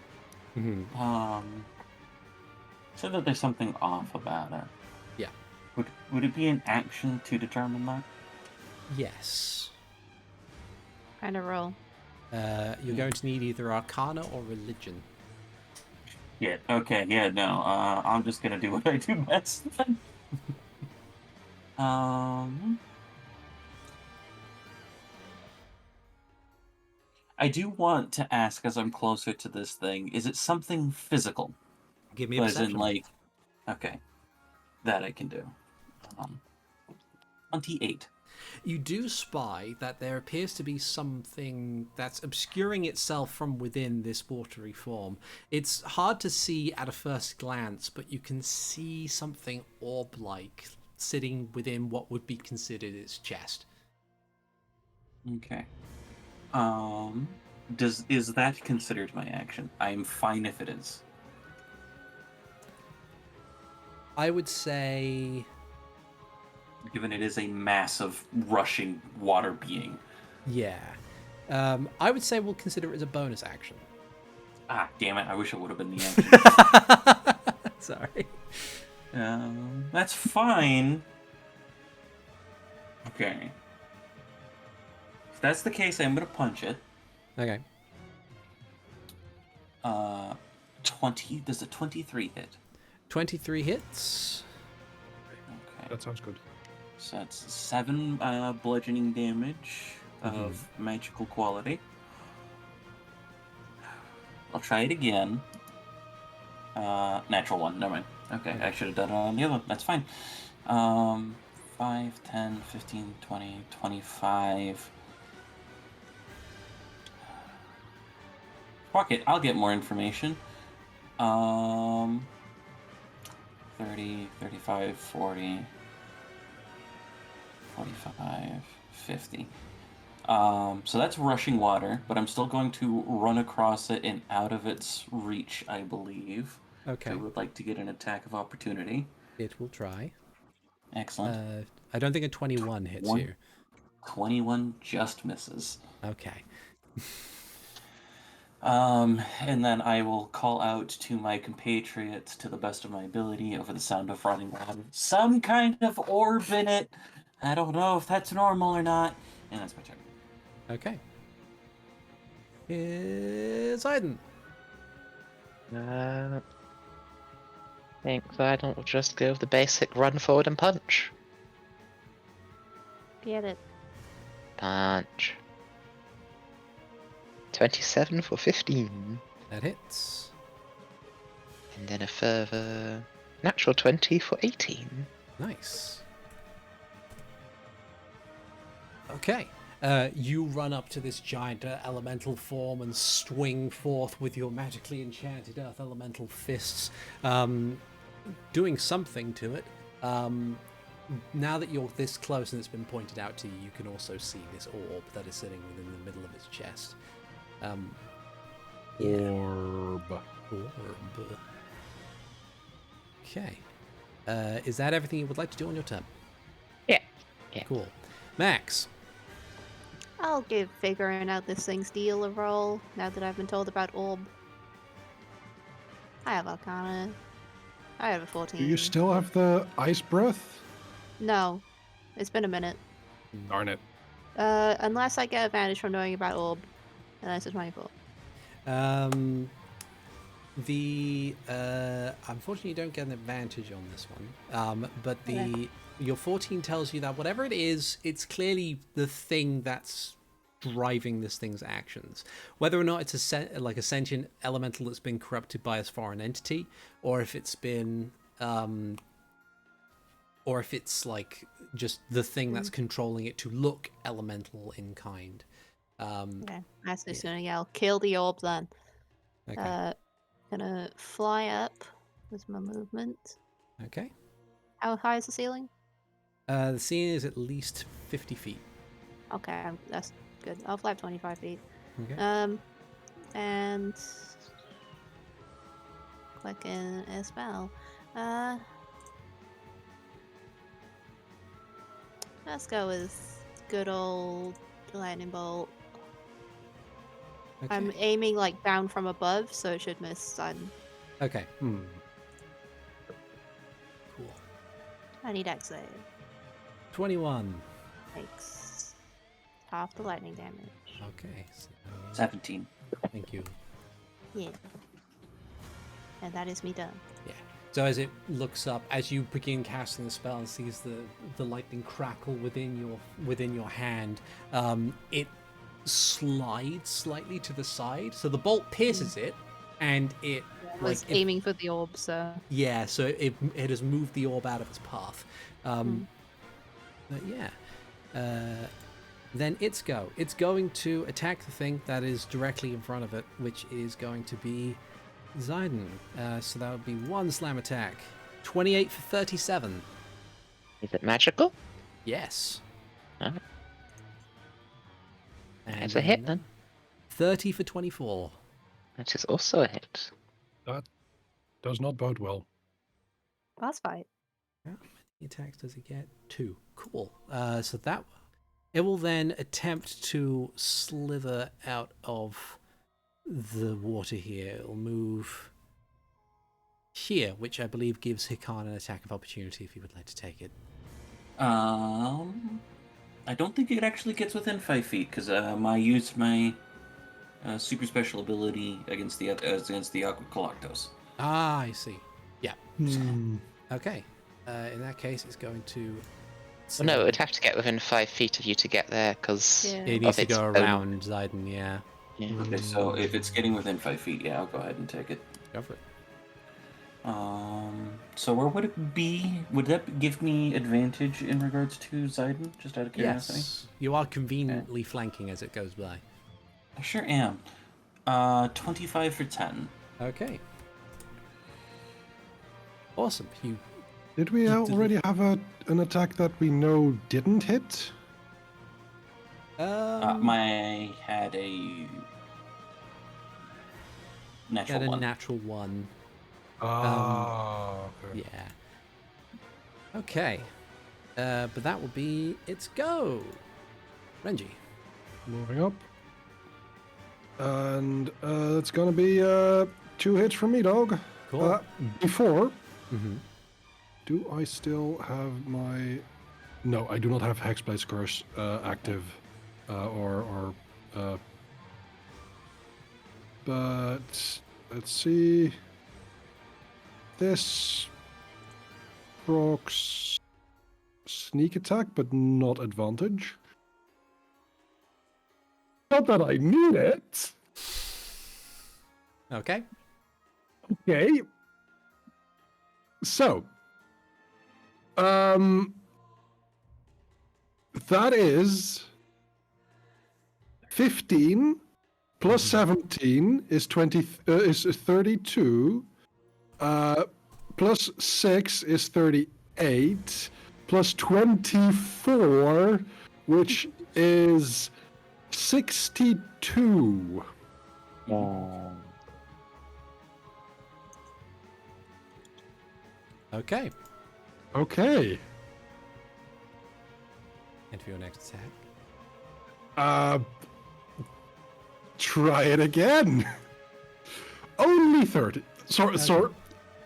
Said that there's something off about it. Yeah. Would it be an action to determine that? Yes. Kind of roll. You're going to need either Arcana or Religion. Yeah. Okay. Yeah. No. I'm just gonna do what I do best then. I do want to ask, as I'm closer to this thing, is it something physical? Give me a As in, perception. like, okay, that I can do. 28. You do spy that there appears to be something that's obscuring itself from within this watery form. It's hard to see at a first glance, but you can see something orb-like sitting within what would be considered its chest. Okay. Is that considered my action? I'm fine if it is. I would say... Given it is a massive, rushing water being. Yeah. I would say we'll consider it as a bonus action. Ah, damn it, I wish it would have been the action. Sorry. That's fine. Okay. If that's the case, I'm gonna punch it. Okay. 20. Does a 23 hit? 23 hits. Okay. That sounds good. So that's 7 bludgeoning damage of magical quality. I'll try it again. Natural 1, never mind. Okay, I should have done it on the other one. That's fine. 5, 10, 15, 20, 25. Fuck it, I'll get more information. 30, 35, 40, 45, 50. So that's rushing water, but I'm still going to run across it and out of its reach, I believe. Okay. I would like to get an attack of opportunity. It will try. Excellent. I don't think a 21 hits you. 21 just misses. Okay. And then I will call out to my compatriots to the best of my ability over the sound of running water. Some kind of orb in it. I don't know if that's normal or not. And that's my turn. Okay. It's Aiden. I think that will just go with the basic run forward and punch. Get it. punch. 27 for 15. That hits. And then a further natural 20 for 18. Nice. Okay. You run up to this giant elemental form and swing forth with your magically enchanted earth elemental fists, doing something to it. Now that you're this close and it's been pointed out to you, you can also see this orb that is sitting within the middle of its chest. Orb. Orb. Okay. Is that everything you would like to do on your turn? Yeah. Cool. Max. I'll give figuring out this thing's deal a roll, now that I've been told about Orb. I have Arcana. I have a 14. Do you still have the ice breath? No. It's been a minute. Darn it. Unless I get advantage from knowing about Orb. And that's a 24. Unfortunately, you don't get an advantage on this one. But your 14 tells you that whatever it is, it's clearly the thing that's driving this thing's actions. Whether or not it's a sentient elemental that's been corrupted by a foreign entity, or if it's been, or if it's like just the thing that's controlling it to look elemental in kind. Okay, that's just gonna yell, kill the orb then. Okay. Gonna fly up with my movement. Okay. How high is the ceiling? The ceiling is at least 50 feet. Okay, that's good. I'll fly up 25 feet. Okay. And click in a spell. Let's go with good old lightning bolt. Okay. I'm aiming like down from above, so it should miss sun. Okay. Hmm. Cool. I need X save. 21. Takes half the lightning damage. Okay. So, 17. thank you. Yeah. And that is me done. Yeah. So as it looks up, as you begin casting the spell and sees the lightning crackle within your hand, it slides slightly to the side. So the bolt pierces it, and it I was aiming for the orb, so yeah. So it has moved the orb out of its path. But yeah. Then it's go. It's going to attack the thing that is directly in front of it, which is going to be Zayden. So that would be one slam attack. 28 for 37. Is it magical? Yes. Oh. And It's a hit then. 30 for 24. That is also a hit. That does not bode well. boss fight. How many attacks does it get? 2. Cool. So that it will then attempt to slither out of the water here. It'll move here, which I believe gives Hikan an attack of opportunity if he would like to take it. I don't think it actually gets within 5 feet because I used my super special ability against the Aquacolactos. Ah, I see. Yeah. Hmm. Okay. In that case, it's going to. Well, no, it would have to get within 5 feet of you to get there, because Yeah. It needs to go around Zayden, yeah. Okay, so if it's getting within 5 feet, yeah, I'll go ahead and take it. Go for it. So where would it be? Would that give me advantage in regards to Zayden? Just out of curiosity. Yes. You are conveniently flanking as it goes by. I sure am. 25 for 10. Okay. Awesome. You. Did we already have an attack that we know didn't hit? My had a natural Get a one. natural 1. Okay. Yeah. Okay. But that will be its go. Renji. Moving up. And it's gonna be 2 hits from me, dog. Cool. Before, Mm-hmm. do I still have my... No, I do not have Hexblade's Curse active. But let's see. This procs sneak attack, but not advantage. Not that I need it. Okay. Okay. So, that is 15 plus 17 is 32. Plus 6 is 38. Plus 24, which is 62. Okay. Okay. And for your next attack. Try it again. Only 30. Sorry, sorry.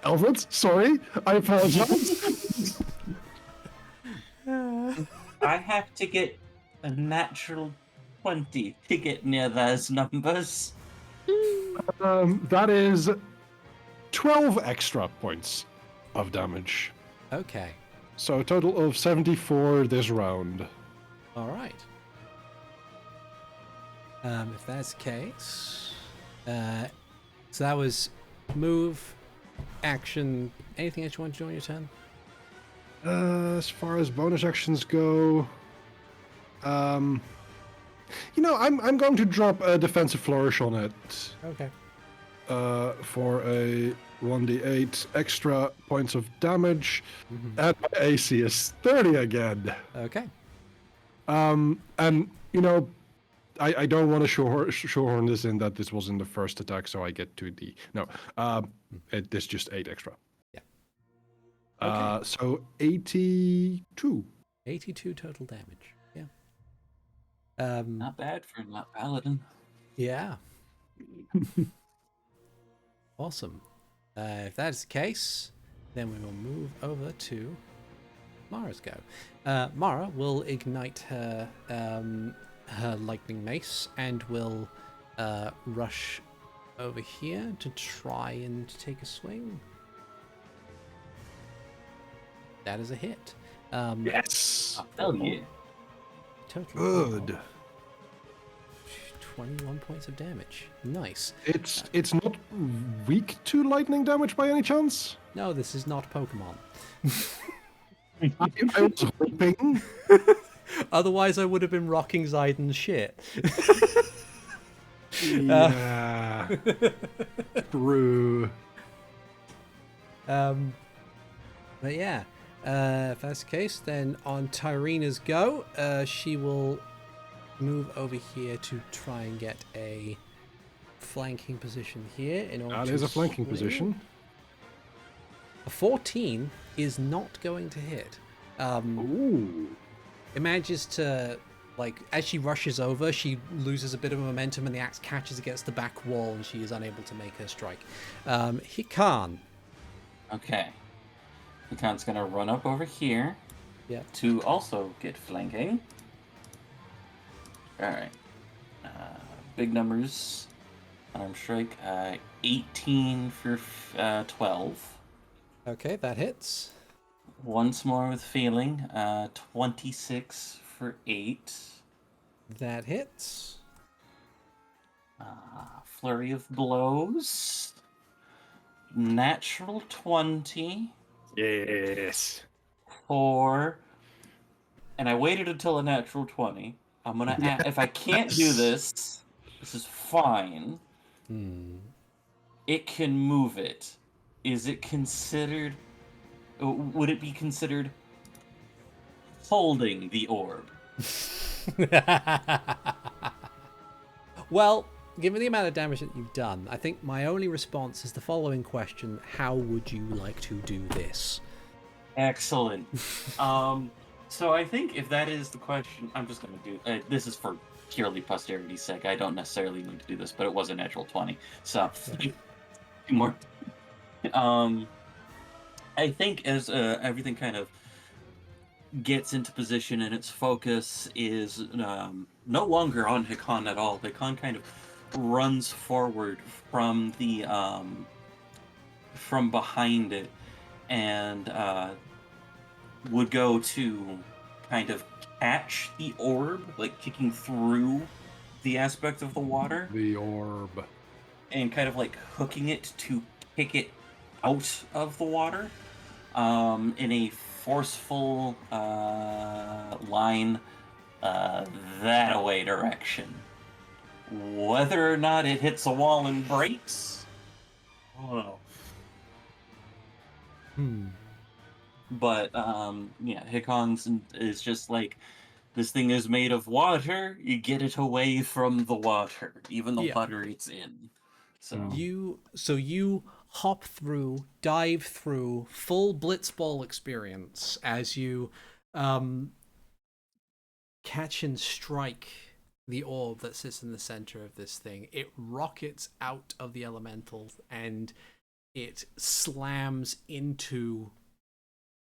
Alfred, sorry. I apologize. I have to get a natural 20 to get near those numbers. That is 12 extra points of damage. Okay. So a total of 74 this round. All right. If that's the case, so that was move, action. Anything else you want to do on your turn? As far as bonus actions go, I'm going to drop a defensive flourish on it. Okay. For a 1d8 extra points of damage, and my AC is 30 again. Okay. And I don't want to shoehorn this in that this was in the first attack, so I get 2d. No, it's just 8 extra. Yeah. Okay. So 82. 82 total damage. Yeah. Not bad for not paladin. Yeah. Awesome. If that's the case, then we will move over to Mara's go. Mara will ignite her her lightning mace and will rush over here to try and take a swing. That is a hit. Yes. Hell yeah. Total Good. 21 points of damage. Nice. It's not weak to lightning damage by any chance? No, this is not Pokemon. I was hoping. Otherwise, I would have been rocking Zaiden's shit. Yeah. True. But yeah, if that's the case, then on Tyrina's go, she will move over here to try and get a flanking position here. In order That to is a flanking swing. position. A 14 is not going to hit. Ooh. It manages to, as she rushes over, she loses a bit of momentum and the axe catches against the back wall and she is unable to make her strike. Hikan. Okay. Hikan's gonna run up over here. Yeah. To also get flanking. Alright. Big numbers. Arm strike. 18 for 12. Okay, that hits. Once more with feeling. 26 for 8. That hits. Flurry of blows. Natural 20. Yes. 4. And I waited until a natural 20. I'm gonna add, if I can't do this is fine. It can move it. Is it considered, would it be considered holding the orb? Well, given the amount of damage that you've done, I think my only response is the following question: how would you like to do this? Excellent. So I think if that is the question, I'm just going to do... this is for purely posterity's sake. I don't necessarily need to do this, but it was a natural 20. So, 2 more. I think as everything kind of gets into position and its focus is no longer on Hikan at all. Hikan kind of runs forward from the... from behind it and would go to kind of catch the orb, like kicking through the aspect of the water The orb. and kind of like hooking it to kick it out of the water in a forceful line that away direction. Whether or not it hits a wall and breaks, I don't know. But yeah, Hikan's is just like, this thing is made of water. You get it away from the water, even the Yeah. water it's in. So You hop through, dive through, full blitzball experience as you catch and strike the orb that sits in the center of this thing. It rockets out of the elemental and it slams into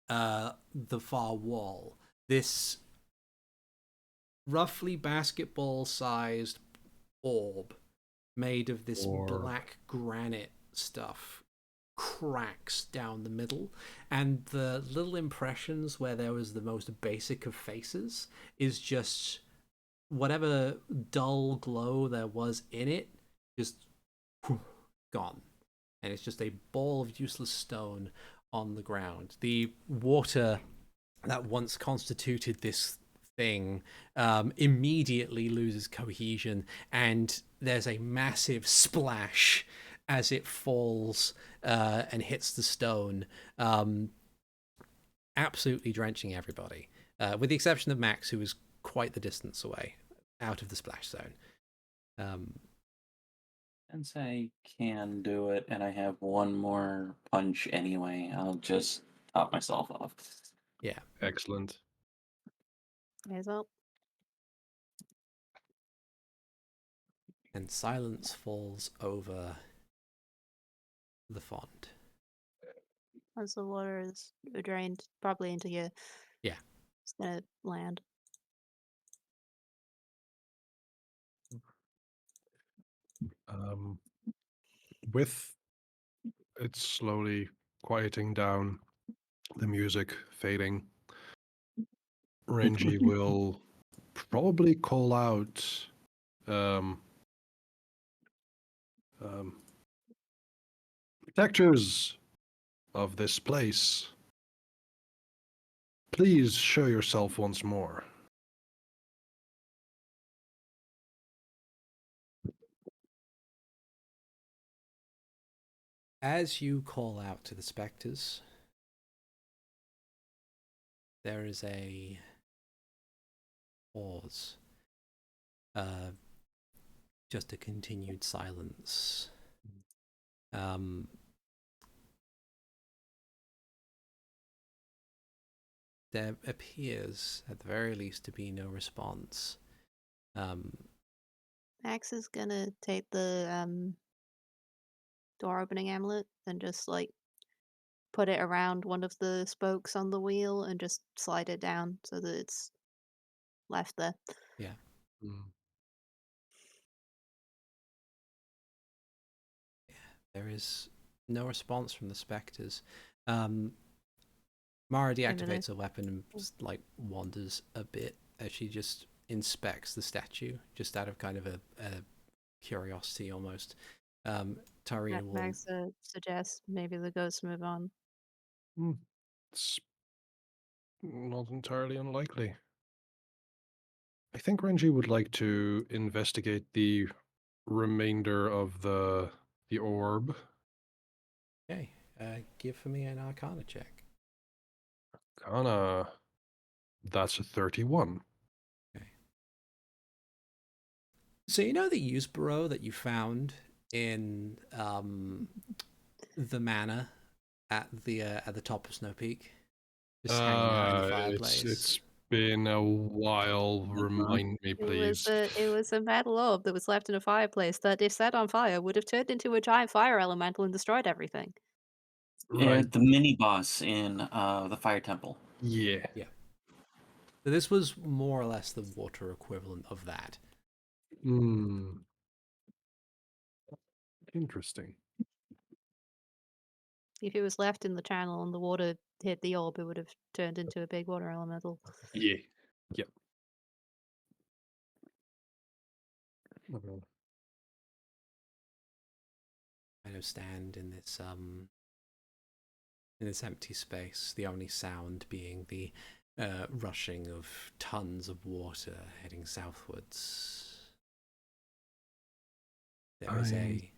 the far wall. This roughly basketball-sized orb made of this black granite stuff cracks down the middle, and the little impressions where there was the most basic of faces is just whatever dull glow there was in it, just gone. And it's just a ball of useless stone on the ground. The water that once constituted this thing immediately loses cohesion, and there's a massive splash as it falls and hits the stone, absolutely drenching everybody, with the exception of Max, who was quite the distance away out of the splash zone. since I can do it and I have one more punch anyway, I'll just top myself off. Yeah. Excellent. May as well. And silence falls over the font. As the water is drained, probably into here. Yeah. It's gonna land. With it slowly quieting down, the music fading, Renji will probably call out protectors of this place. Please show yourself once more. As you call out to the specters, there is a pause. Just a continued silence. There appears, at the very least, to be no response. Max is gonna take the door opening amulet and just like put it around one of the spokes on the wheel and just slide it down so that it's left there. Yeah. There is no response from the specters. Mara deactivates her weapon and just, like, wanders a bit as she just inspects the statue, just out of kind of a curiosity almost. Tyrina will... Max suggests maybe the ghosts move on. It's not entirely unlikely. I think Renji would like to investigate the remainder of the orb. Okay, give for me an Arcana check. Arcana, that's a 31. Okay. So you know the use bureau that you found in the manor at the top of Snow Peak, just hanging out in the fireplace. It's been a while. Remind me, please. It was a metal orb that was left in a fireplace that, if set on fire, would have turned into a giant fire elemental and destroyed everything. Right. The mini boss in the Fire Temple. Yeah. Yeah. So this was more or less the water equivalent of that. Interesting. If it was left in the channel and the water hit the orb, it would have turned into a big water elemental. Yeah. Yep. Okay. kind of stand in this empty space, the only sound being the rushing of tons of water heading southwards. There is a...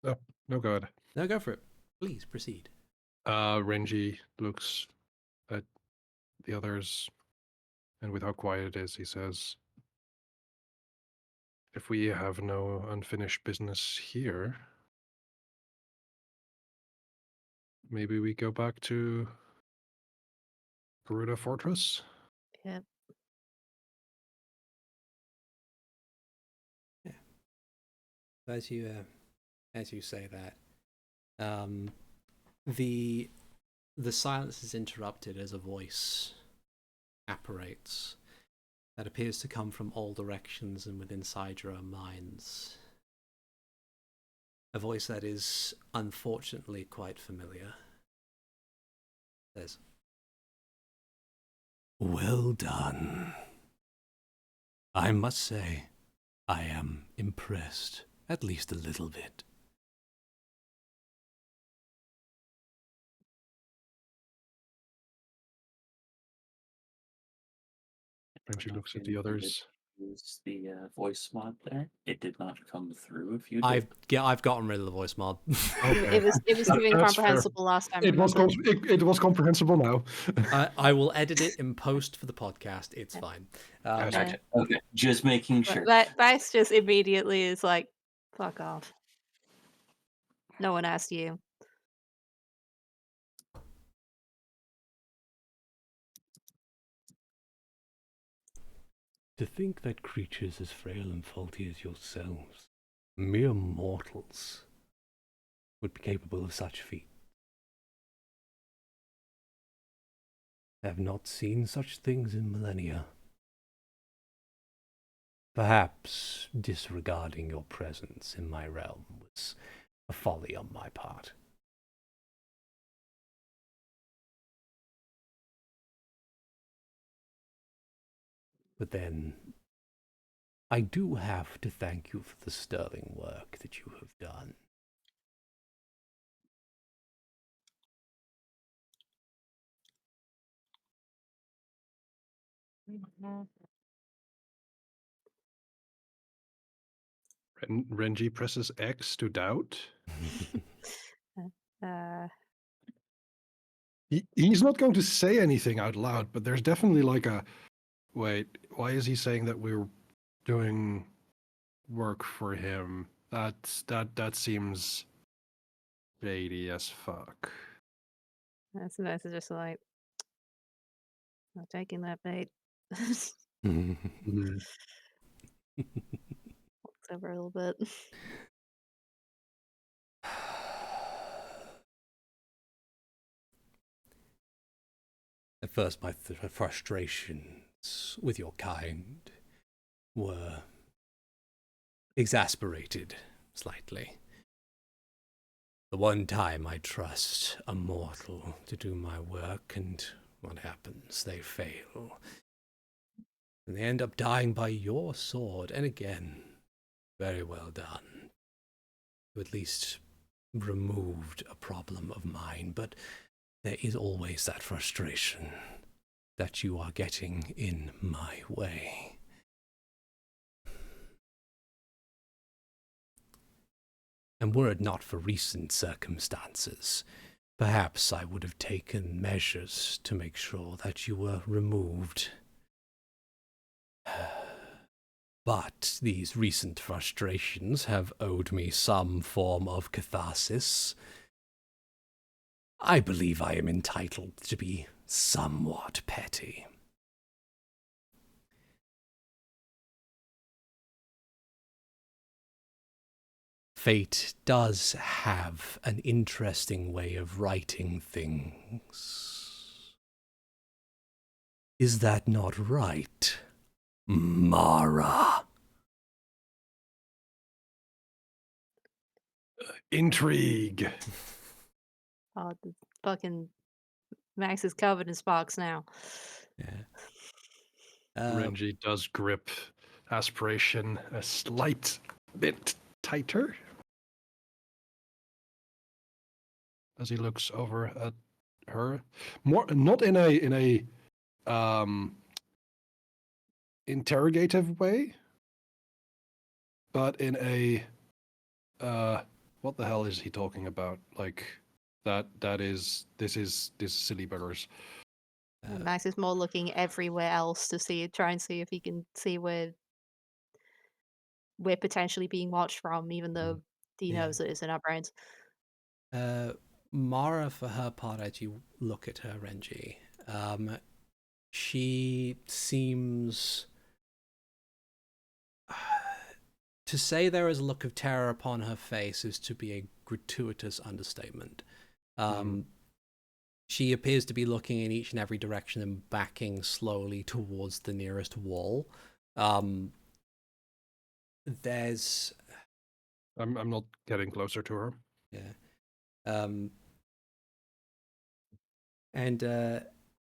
Oh, no good. No, go for it. Please, proceed. Renji looks at the others, and with how quiet it is, he says, if we have no unfinished business here, maybe we go back to Garuda Fortress? Yep. As you say that, the silence is interrupted as a voice apparates that appears to come from all directions and within inside your own minds. A voice that is unfortunately quite familiar. It says, "Well done. I must say, I am impressed, at least a little bit." Renji looks at the others. Use the voice mod there. It did not come through. If you did. I've gotten rid of the voice mod. Okay. It was too That's fair. incomprehensible last time. It was remember? it was comprehensible now. I will edit it in post for the podcast. It's fine. Gotcha. Okay, just making sure. Vice just immediately is like, fuck off. No one asked you. To think that creatures as frail and faulty as yourselves, mere mortals, would be capable of such feat. I have not seen such things in millennia. Perhaps disregarding your presence in my realm was a folly on my part. But then, I do have to thank you for the sterling work that you have done. Renji presses X to doubt. He's not going to say anything out loud, but there's definitely like a, wait, why is he saying that we're doing work for him? That seems shady as fuck. That's just like, not taking that bait. Mhm. Walks over a little bit. At first, my frustrations with your kind were exasperated slightly. The one time I trust a mortal to do my work, and what happens? They fail. And they end up dying by your sword, and again, very well done. You at least removed a problem of mine, but there is always that frustration that you are getting in my way. And were it not for recent circumstances, perhaps I would have taken measures to make sure that you were removed. But these recent frustrations have owed me some form of catharsis. I believe I am entitled to be somewhat petty. Fate does have an interesting way of writing things. Is that not right, Mara? Intrigue. Oh, the fucking Max is covered in sparks now. Yeah. Renji does grip aspiration a slight bit tighter as he looks over at her. More not in a interrogative way, but in a what the hell is he talking about? Like this is silly buggers. Max is more looking everywhere else to try and see if he can see where we're potentially being watched from, even though he Yeah. knows that it's in our brains. Mara, for her part, as you look at her, Renji, she seems to say there is a look of terror upon her face is to be a gratuitous understatement. She appears to be looking in each and every direction and backing slowly towards the nearest wall. There's... I'm not getting closer to her. Yeah. And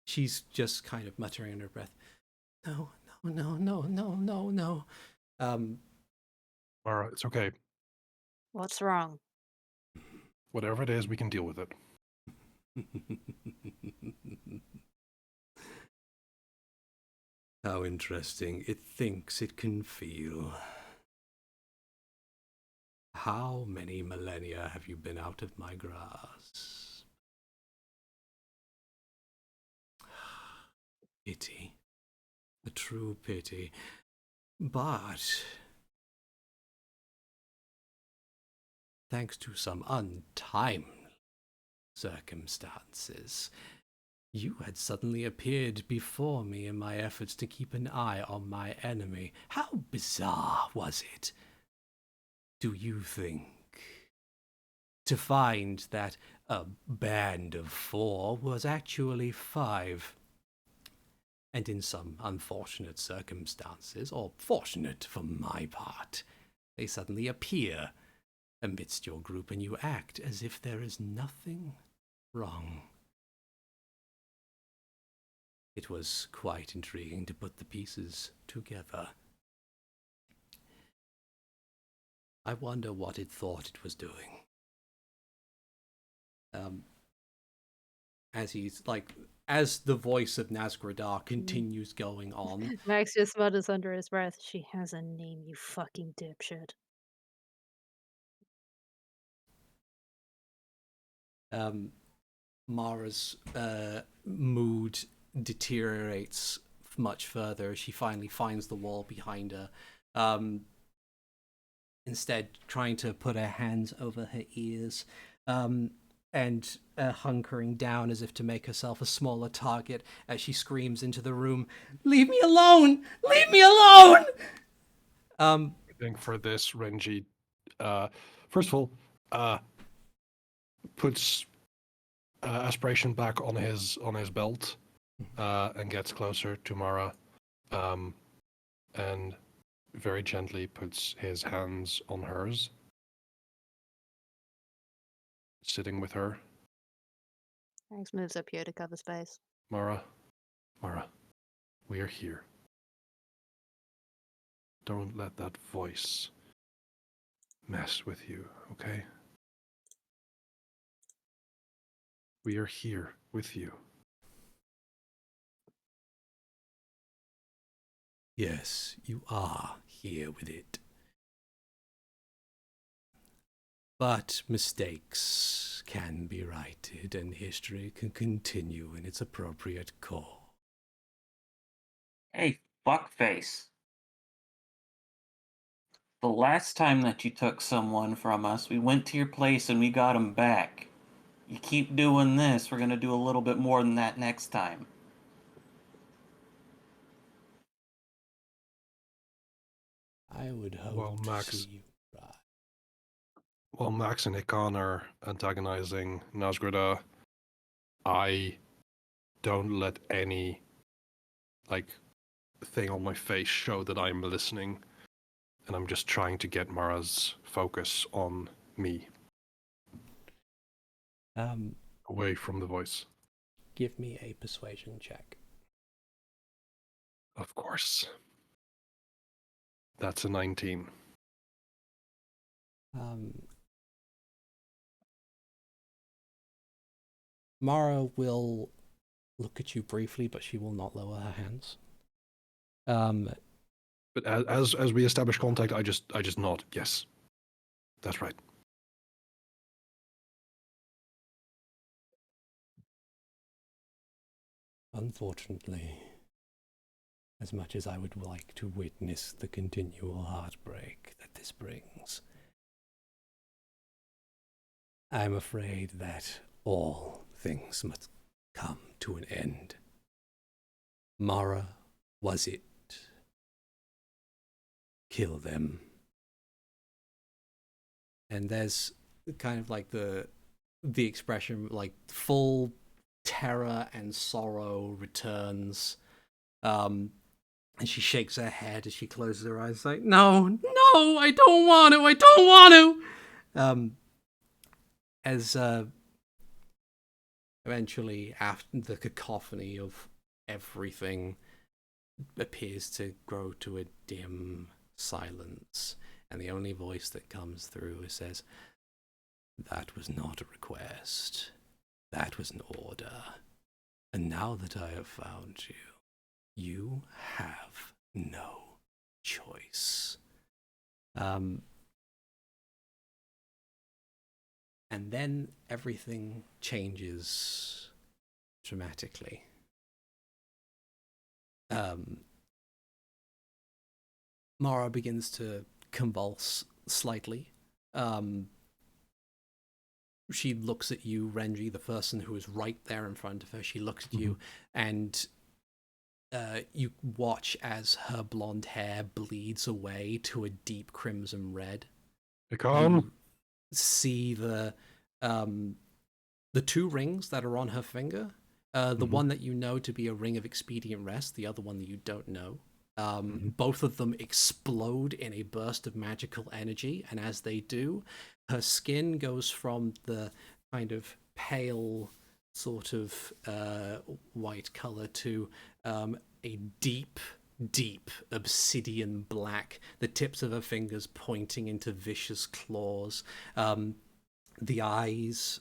she's just kind of muttering under her breath, no, no, no, no, no, no, no. Mara, it's okay. What's wrong? Whatever it is, we can deal with it. How interesting. It thinks it can feel. How many millennia have you been out of my grasp? Pity. A true pity. But thanks to some untimely circumstances, you had suddenly appeared before me in my efforts to keep an eye on my enemy. How bizarre was it, do you think, to find that a band of 4 was actually 5? And in some unfortunate circumstances, or fortunate for my part, they suddenly appear amidst your group and you act as if there is nothing wrong. It was quite intriguing to put the pieces together. I wonder what it thought it was doing. As the voice of Nazgradar continues going on, Max just mutters under his breath, she has a name, you fucking dipshit. Mara's mood deteriorates much further. She finally finds the wall behind her. Instead, trying to put her hands over her ears and hunkering down as if to make herself a smaller target as she screams into the room, "Leave me alone! Leave me alone!" I think for this, Renji, first of all, puts aspiration back on his belt and gets closer to Mara, and very gently puts his hands on hers, sitting with her. Max moves up here to cover space. Mara, we are here. Don't let that voice mess with you, okay? We are here with you. Yes, you are here with it. But mistakes can be righted and history can continue in its appropriate course. Hey, fuckface. The last time that you took someone from us, we went to your place and we got him back. You keep doing this, we're gonna do a little bit more than that next time. I would hope Well, to Max- see you right. While Max and Hikan are antagonizing Nazgrada, I don't let any thing on my face show that I'm listening, and I'm just trying to get Mara's focus on me, away from the voice. Give me a persuasion check. Of course. That's a 19. Mara will look at you briefly, but she will not lower her hands. But as we establish contact, I just nod. Yes, that's right. Unfortunately, as much as I would like to witness the continual heartbreak that this brings, I'm afraid that all things must come to an end. Mara was it. Kill them. And there's kind of like the expression, like full terror and sorrow returns. And she shakes her head as she closes her eyes, like, no, I don't want to. As eventually, after the cacophony of everything appears to grow to a dim silence, and the only voice that comes through says, "That was not a request. That was an order. And now that I have found you, you have no choice." And then everything changes dramatically. Mara begins to convulse slightly. She looks at you, Renji, the person who is right there in front of her. She looks at you, and you watch as her blonde hair bleeds away to a deep crimson red. Hikan? See the 2 rings that are on her finger. The one that you know to be a ring of expedient rest, the other one that you don't know. Both of them explode in a burst of magical energy, and as they do, her skin goes from the kind of pale sort of white color to a deep obsidian black, the tips of her fingers pointing into vicious claws, the eyes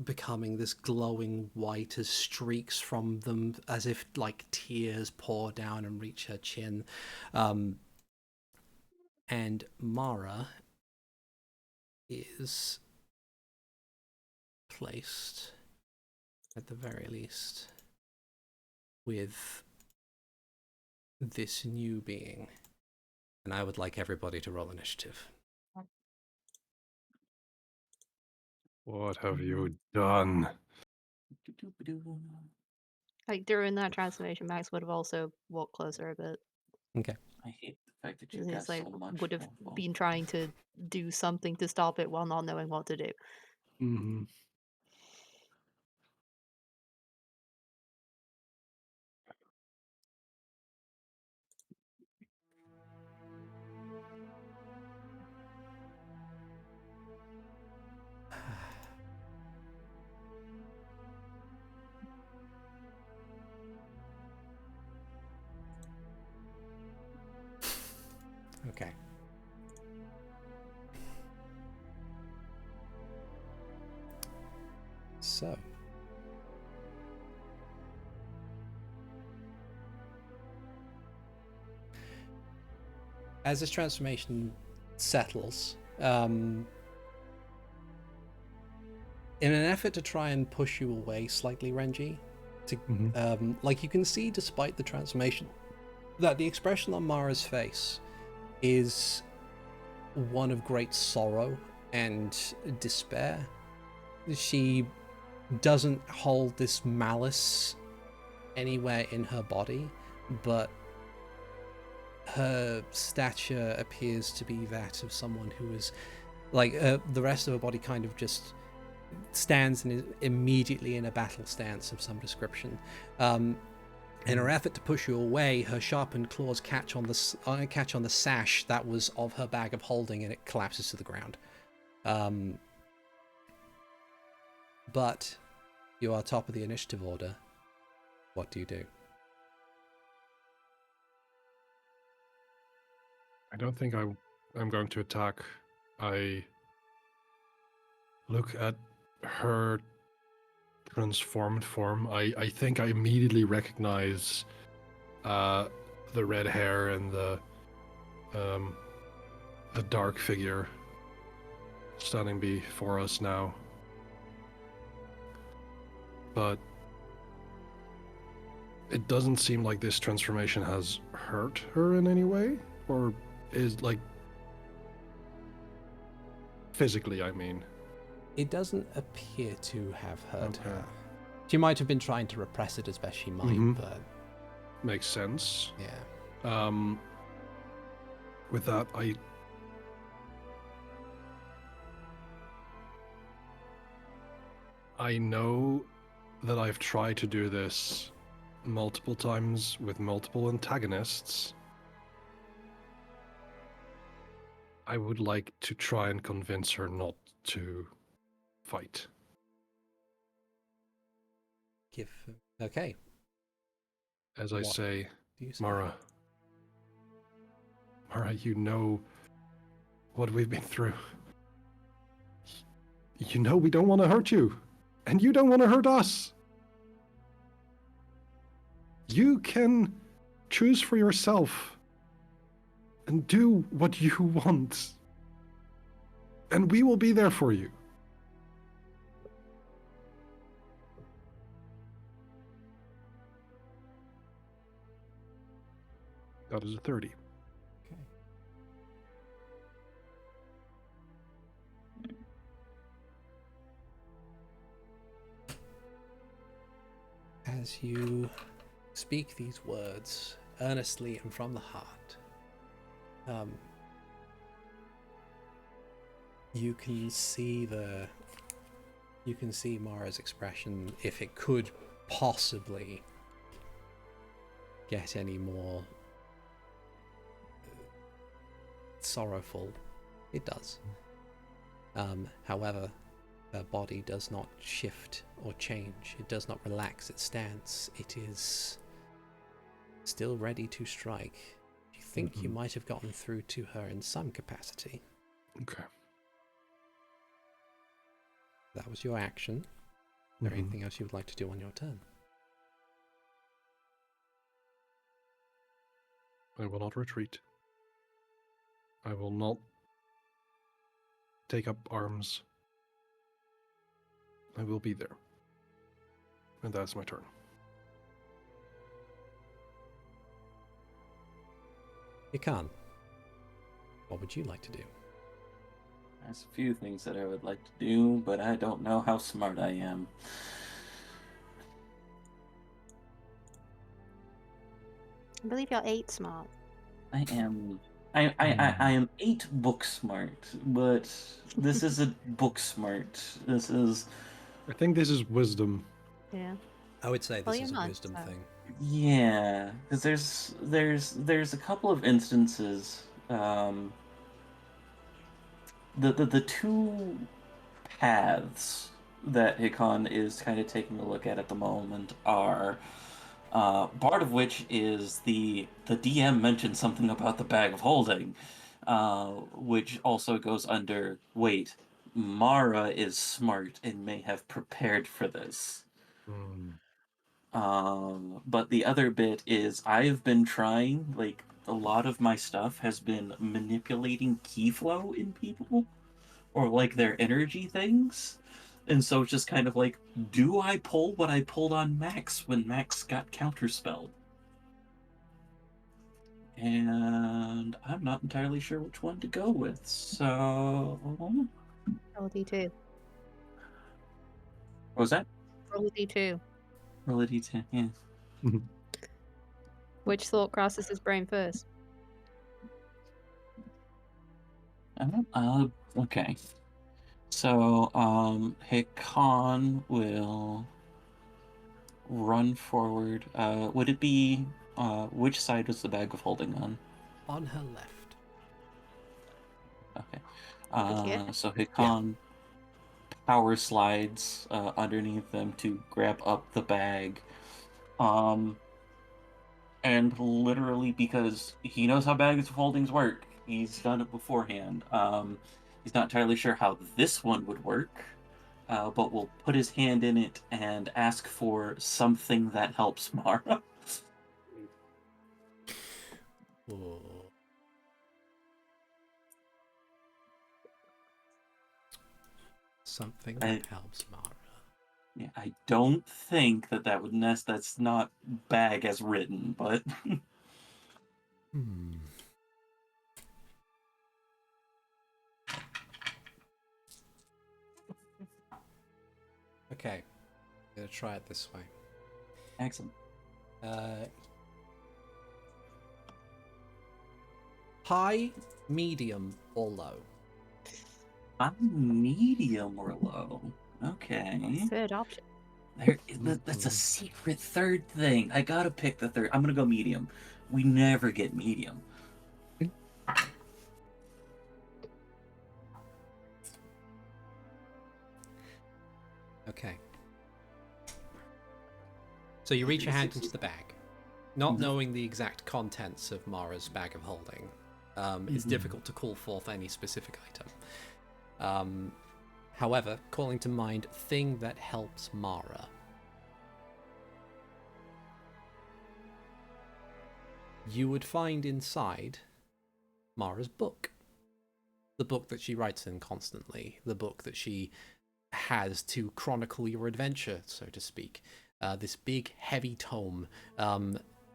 becoming this glowing white as streaks from them, as if like tears pour down and reach her chin. And Mara is placed, at the very least, with this new being. And I would like everybody to roll initiative. What have you done? Like during that transformation, Max would have also walked closer a bit. Okay. I hate the fact that you He's got like so much. would have been trying to do something to stop it while not knowing what to do. Mm-hmm. Okay. So, as this transformation settles, in an effort to try and push you away slightly, Renji, like you can see, despite the transformation, that the expression on Mara's face is one of great sorrow and despair. She doesn't hold this malice anywhere in her body, but her stature appears to be that of someone who is like the rest of her body kind of just stands and is immediately in a battle stance of some description. In her effort to push you away, her sharpened claws catch on the sash that was of her bag of holding, and it collapses to the ground. But you are top of the initiative order. What do you do? I don't think I'm going to attack. I look at her transformed form. I think I immediately recognize the red hair and the dark figure standing before us now. But it doesn't seem like this transformation has hurt her in any way, or is like physically, I mean. It doesn't appear to have hurt Okay. her. She might have been trying to repress it as best she might, Mhm. but Makes sense. yeah. With that, I know that I've tried to do this multiple times with multiple antagonists. I would like to try and convince her not to fight. Okay. As I What say, do you say? Mara, you know what we've been through. You know we don't want to hurt you, and you don't want to hurt us. You can choose for yourself and do what you want, and we will be there for you. That is a 30. Okay. As you speak these words earnestly and from the heart, you can see Mara's expression, if it could possibly get any more sorrowful. It does. However, her body does not shift or change. It does not relax its stance. It is still ready to strike. You think you might have gotten through to her in some capacity. Okay. That was your action. Is there anything else you would like to do on your turn? I will not retreat. I will not take up arms. I will be there. And that's my turn. Hikan, what would you like to do? There's a few things that I would like to do, but I don't know how smart I am. I believe you're 8 smart. I am 8 book smart, but this isn't book smart. This is I think this is wisdom. Yeah. I would say Well, this you're is a not, wisdom so- thing. yeah, because there's a couple of instances. The two paths that Hikan is kind of taking a look at the moment are part of which is the DM mentioned something about the bag of holding, which also goes under, wait, Mara is smart and may have prepared for this. But the other bit is I've been trying, like, a lot of my stuff has been manipulating key flow in people, or like their energy things. And so it's just kind of like, do I pull what I pulled on Max when Max got counterspelled? And I'm not entirely sure which one to go with, so... Roll a D2. What was that? Roll a D2. Roll a D10, yeah. Which thought crosses his brain first? Okay. So, Hikan will run forward. Would it be, which side was the bag of holding on? On her left. Okay. Yeah. So Hikan power slides underneath them to grab up the bag. And literally, because he knows how bags of holdings work, He's done it beforehand. He's not entirely sure how this one would work, but will put his hand in it and ask for something that helps Mara. Whoa. Something that helps Mara. Yeah, I don't think that would that's not bag as written, but Hmm. Okay, I'm gonna try it this way. excellent. High, medium, or low? I'm medium or low. Okay. Third option. That's a secret third thing. I gotta pick the third. I'm gonna go medium. We never get medium. Okay. So you reach your hand into the bag, not knowing the exact contents of Mara's bag of holding. It's difficult to call forth any specific item. However, calling to mind thing that helps Mara. You would find inside Mara's book. The book that she writes in constantly. The book that she has to chronicle your adventure, so to speak. This big, heavy tome,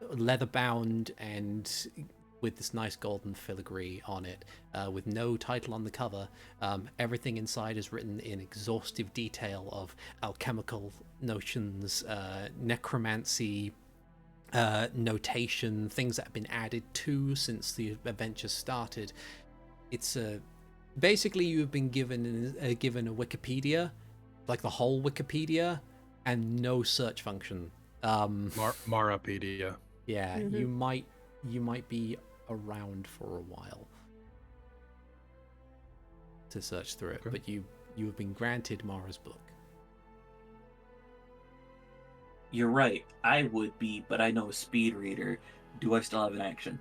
leather-bound and with this nice golden filigree on it, with no title on the cover. Everything inside is written in exhaustive detail of alchemical notions, necromancy, notation, things that have been added to since the adventure started. It's basically you've been given a Wikipedia, like the whole Wikipedia, and no search function. Marapedia. Yeah, you might be around for a while to search through it, but you have been granted Mara's book. You're right. I would be, but I know a speed reader. Do I still have an action?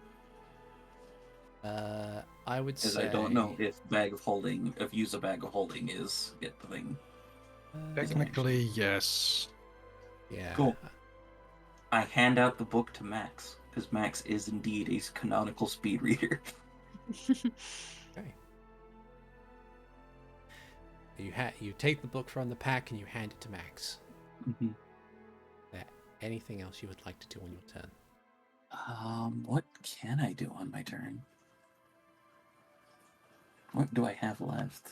I would say. Because I don't know if use a bag of holding is get the thing. Technically, yes. Yeah. Cool. I hand out the book to Max, because Max is indeed a canonical speed reader. Okay. You take the book from the pack and you hand it to Max. Mm-hmm. Anything else you would like to do on your turn? What can I do on my turn? What do I have left?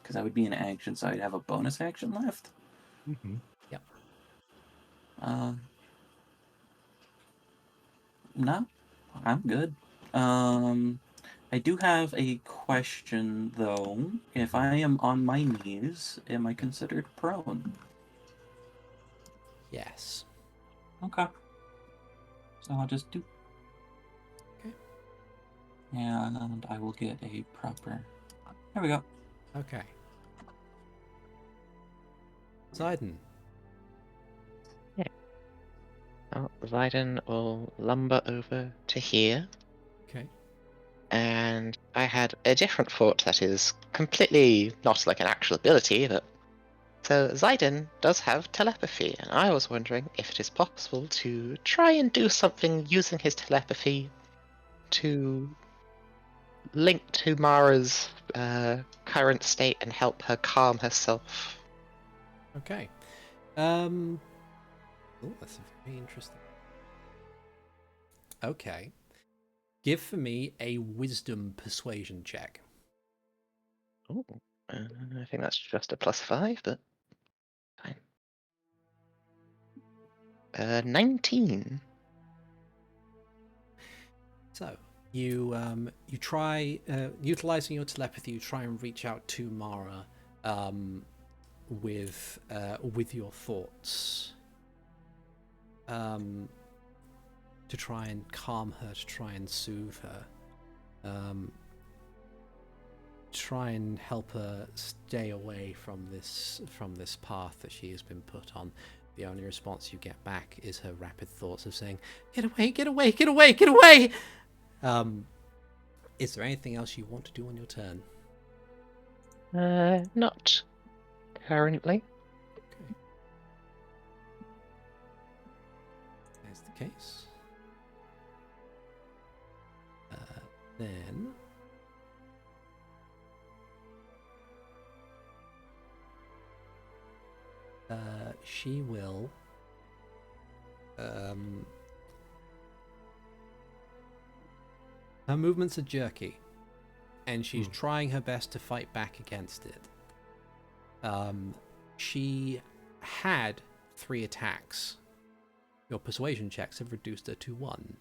Because I would be in action, so I'd have a bonus action left. Mm-hmm. Yep. No, I'm good. I do have a question though. If I am on my knees, am I considered prone? Yes. Okay. So I'll just do. Okay. And I will get a proper. There we go. Okay. Zayden. Zayden will lumber over to here. Okay. And I had a different thought that is completely not like an actual ability, but so Zayden does have telepathy, and I was wondering if it is possible to try and do something using his telepathy to link to Mara's current state and help her calm herself. Okay. Oh, that's very interesting. Okay. Give for me a wisdom persuasion check. Oh, I think that's just a +5, but fine. 19. So you try utilizing your telepathy. You try and reach out to Mara with your thoughts to try and calm her, to try and soothe her, try and help her stay away from this path that she has been put on. The only response you get back is her rapid thoughts of saying, "Get away, get away, get away, get away!" Is there anything else you want to do on your turn? Not currently. Okay. That's the case. Then she will her movements are jerky, and she's trying her best to fight back against it. She had 3 attacks. Your persuasion checks have reduced her to 1.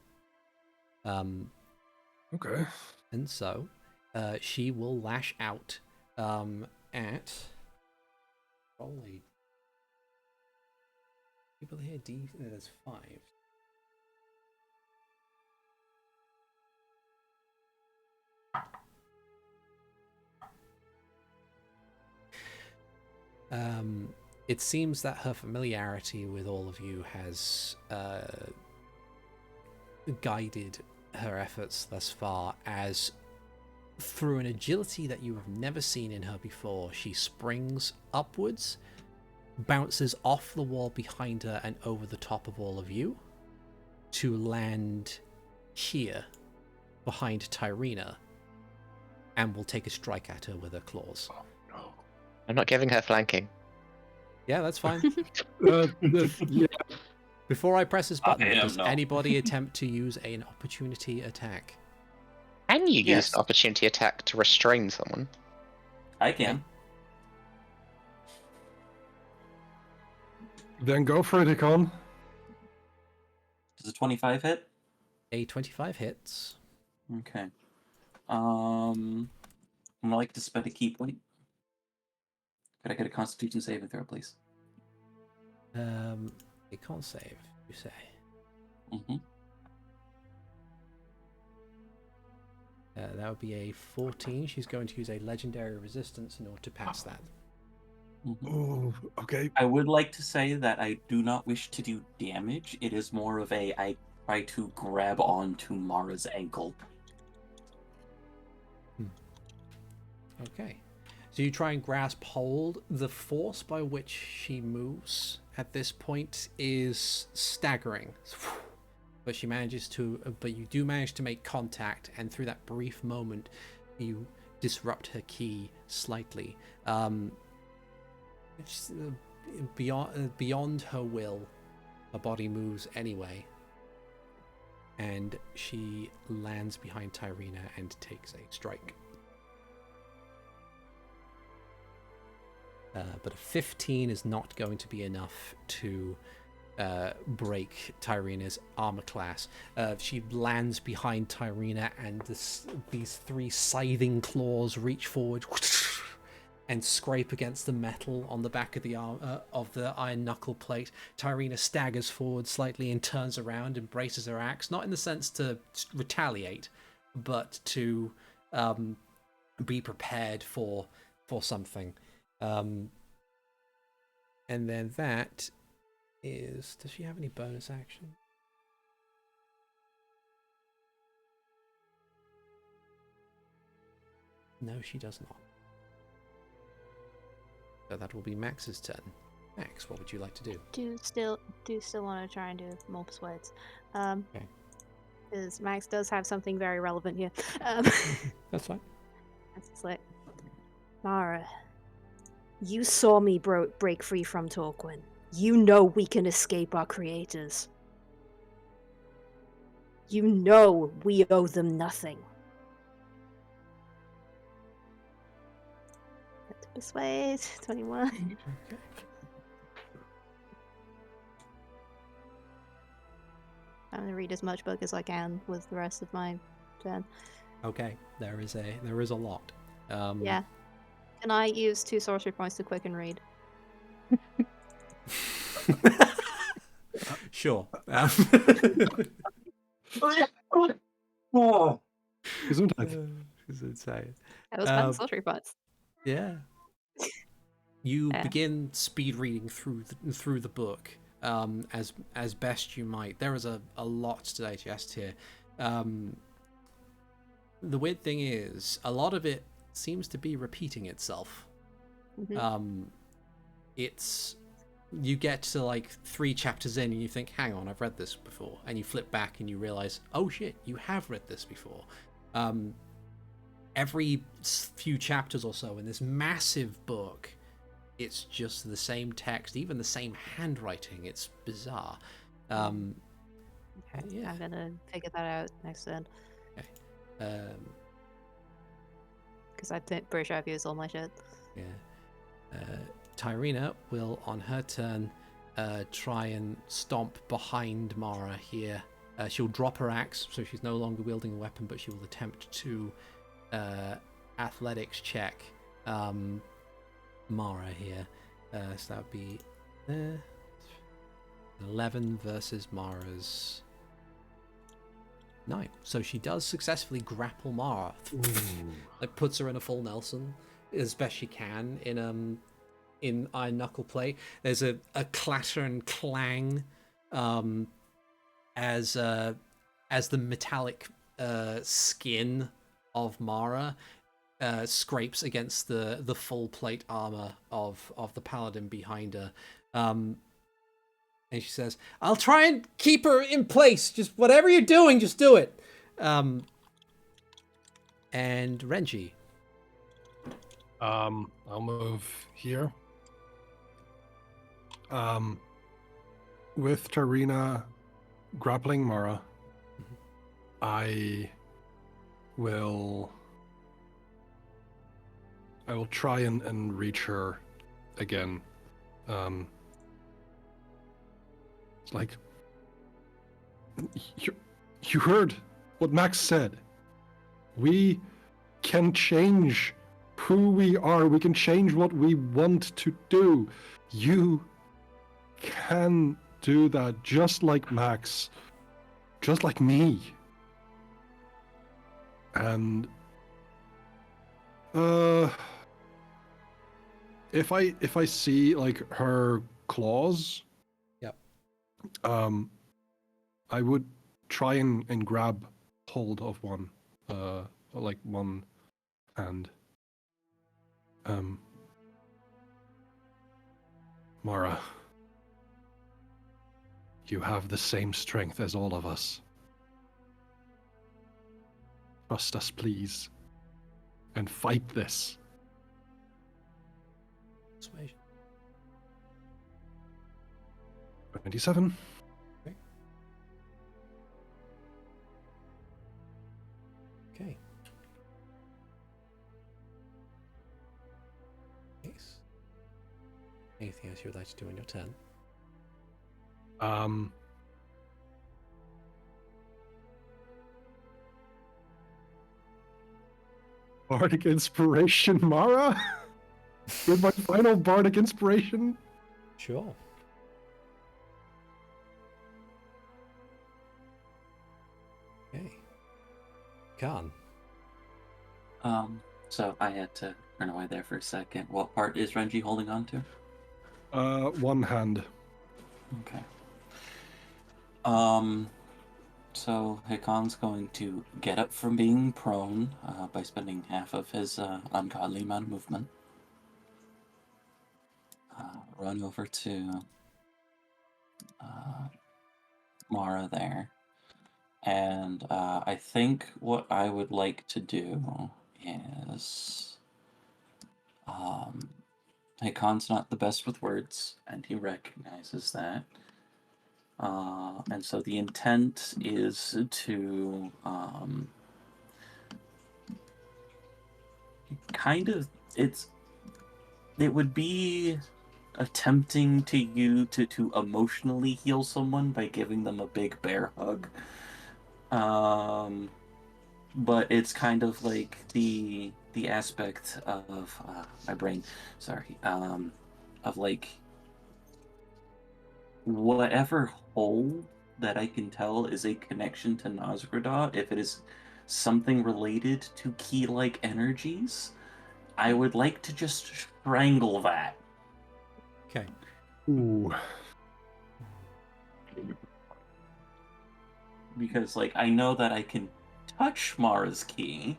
Okay. And so she will lash out at probably people here. There's 5. It seems that her familiarity with all of you has guided her efforts thus far, as through an agility that you have never seen in her before, she springs upwards, bounces off the wall behind her and over the top of all of you to land here behind Tyrina, and will take a strike at her with her claws. Oh, no. I'm not giving her flanking. Yeah, that's fine. Yeah. Before I press this button, am does not. anybody attempt to use an opportunity attack? Can you use Yes. an opportunity attack to restrain someone? I can. Then go for it, Hikan. Does a 25 hit? A 25 hits. Okay. I'm gonna like to spend a key point. Could I get a Constitution saving throw, please? It can't save, you say. Mm-hmm. That would be a 14. She's going to use a legendary resistance in order to pass that. Mm-hmm. Oh, okay. I would like to say that I do not wish to do damage. It is more of I try to grab onto Mara's ankle. Okay. So you try and grasp hold. The force by which she moves at this point is staggering. But you do manage to make contact, and through that brief moment, you disrupt her ki slightly. It's, beyond her will, her body moves anyway, and she lands behind Tyrina and takes a strike. But a 15 is not going to be enough to break Tyrina's armor class. She lands behind Tyrina, and these 3 scything claws reach forward and scrape against the metal on the back of the iron knuckle plate. Tyrina staggers forward slightly and turns around and braces her axe, not in the sense to retaliate, but to be prepared for something. And then that is... Does she have any bonus action? No, she does not. So that will be Max's turn. Max, what would you like to do? Do still want to try and do more persuades. Okay. Because Max does have something very relevant here. That's fine. It's like, Mara, you saw me break free from Torquin. You know we can escape our creators. You know we owe them nothing. To persuade, 21. Okay. I'm going to read as much book as I can with the rest of my turn. Okay, there is a lot. Yeah. Can I use 2 sorcery points to quicken read? Sure. Oh. Gesundheit. She's insane. That was 10 sorcery points. Yeah. You Yeah. begin speed reading through the book as best you might. There is a lot to digest here. the weird thing is, a lot of it seems to be repeating itself. Mhm. It's you get to like 3 chapters in and you think, hang on, I've read this before, and you flip back and you realize, oh shit, you have read this before. Every few chapters or so in this massive book, it's just the same text, even the same handwriting. It's bizarre. Okay, yeah. I'm gonna figure that out next turn. Because I'm pretty sure I've used all my shit. Yeah. Tyrina will, on her turn, try and stomp behind Mara here. She'll drop her axe, so she's no longer wielding a weapon, but she will attempt to athletics check Mara here. So that would be 11 versus Mara's 9. So she does successfully grapple Mara. Like, puts her in a full Nelson as best she can in iron knuckle play. There's a clatter and clang as the metallic skin of Mara scrapes against the full plate armor of the paladin behind her. And she says, I'll try and keep her in place. Just whatever you're doing, just do it. And Renji. I'll move here. With Tyrina grappling Mara, I will try and reach her again. It's like you heard what Max said. We can change who we are. We can change what we want to do. You can do that, just like Max, just like me. And if I see like her claws, Yep. I would try and grab hold of one, like one hand. Mara, you have the same strength as all of us. Trust us, please, and fight this. Persuasion. 27. Okay. Nice. Anything else you would like to do on your turn? Bardic inspiration, Mara? With my final bardic inspiration? Sure. Okay. Khan. So I had to turn away there for a second. What part is Renji holding on to? One hand. Okay. So Hikan's going to get up from being prone by spending half of his ungodly amount of movement. Run over to Mara there. And I think what I would like to do is... Hikan's not the best with words, and he recognizes that. And so the intent is to it would be attempting to emotionally heal someone by giving them a big bear hug. But it's kind of like the aspect of my brain, of like whatever hole that I can tell is a connection to Nosgrada, if it is something related to key-like energies, I would like to just strangle that. Okay. Ooh. Because, like, I know that I can touch Mara's key.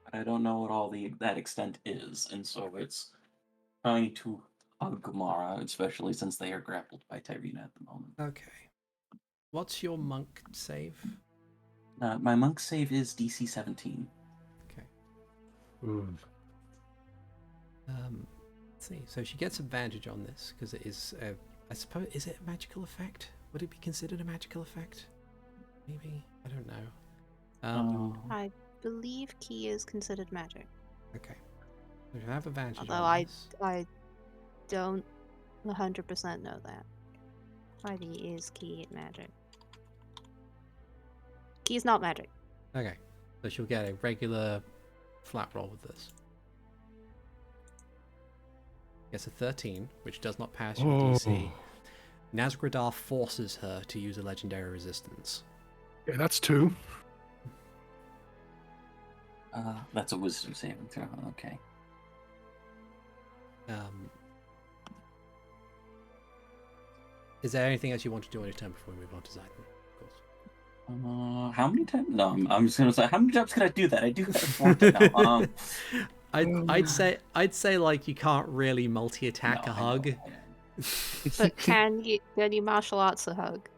But I don't know what all that extent is, and so it's trying to hug Mara, especially since they are grappled by Tyrina at the moment. Okay. What's your monk save? My monk save is DC 17. Okay. Ooh. Let's see. So she gets advantage on this because it is, I suppose, is it a magical effect? Would it be considered a magical effect? Maybe. I don't know. I believe key is considered magic. Okay. So you have advantage Although on I this. don't 100% know that. Ivy is key magic. Key is not magic. Okay. So she'll get a regular flat roll with this. Gets a 13, which does not pass your DC. Nazgradar forces her to use a legendary resistance. Yeah, that's 2. That's a wisdom saving throw. Okay. Is there anything else you want to do on your turn before we move on to Zayden? Of course. How many times? No, I'm just gonna say, how many times can I do that? I do that 4 times. I'd say like you can't really multi-attack a hug. But can you martial arts a hug?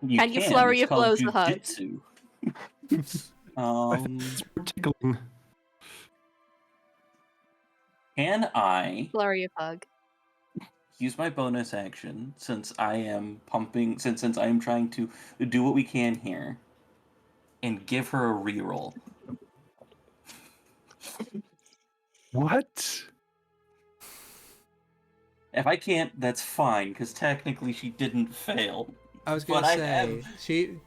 You Can you flurry it's of blows called a hug? jujitsu. It's tickling. Can I Flurry of hug. use my bonus action since I am pumping, since I am trying to do what we can here, and give her a reroll? What? If I can't, that's fine, because technically she didn't fail. I was gonna But say she,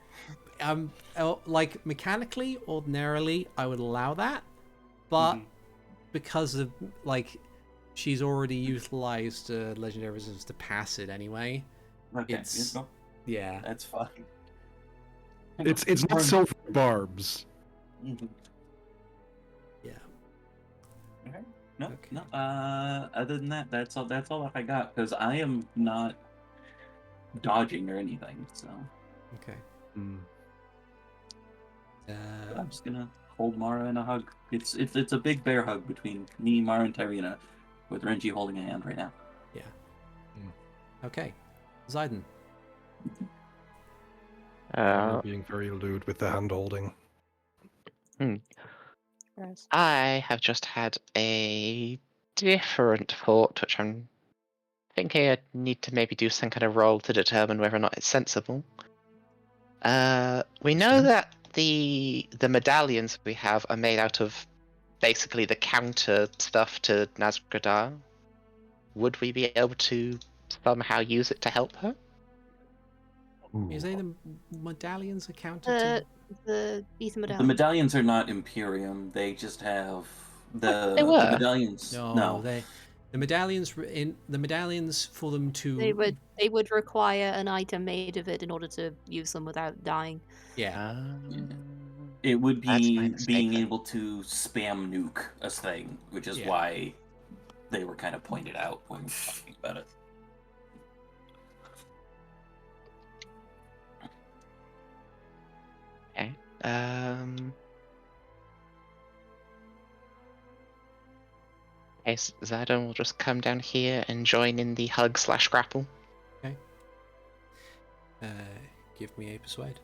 like mechanically, ordinarily, I would allow that, but because of like she's already utilized legendary resistance to pass it anyway. Okay, It's no, yeah. that's fine. It's not silver barbs. Mm-hmm. Yeah. Okay. No, Okay. no. Other than that, that's all I got, because I am not dodging or anything. So Okay. I'm just gonna hold Mara in a hug. It's a big bear hug between me, Mara, and Tyrina, with Renji holding a hand right now. Yeah. Okay. Zayden. Being very lewd with the hand holding. Gross. I have just had a different thought, which I'm thinking I need to maybe do some kind of roll to determine whether or not it's sensible. We know that the medallions we have are made out of basically the counter stuff to Nazgradar. Would we be able to somehow use it to help her? You say the medallions are counted The ether The medallion. medallions are not Imperium. They just have the They were. medallions. No, the medallions for them to They would require an item made of it in order to use them without dying. yeah. It would That's my be mistake being then. able to spam nuke a thing, which is why they were kind of pointed out when we were talking about it. Okay. Okay, so Zidon will just come down here and join in the hug/grapple. Okay. Give me a persuade.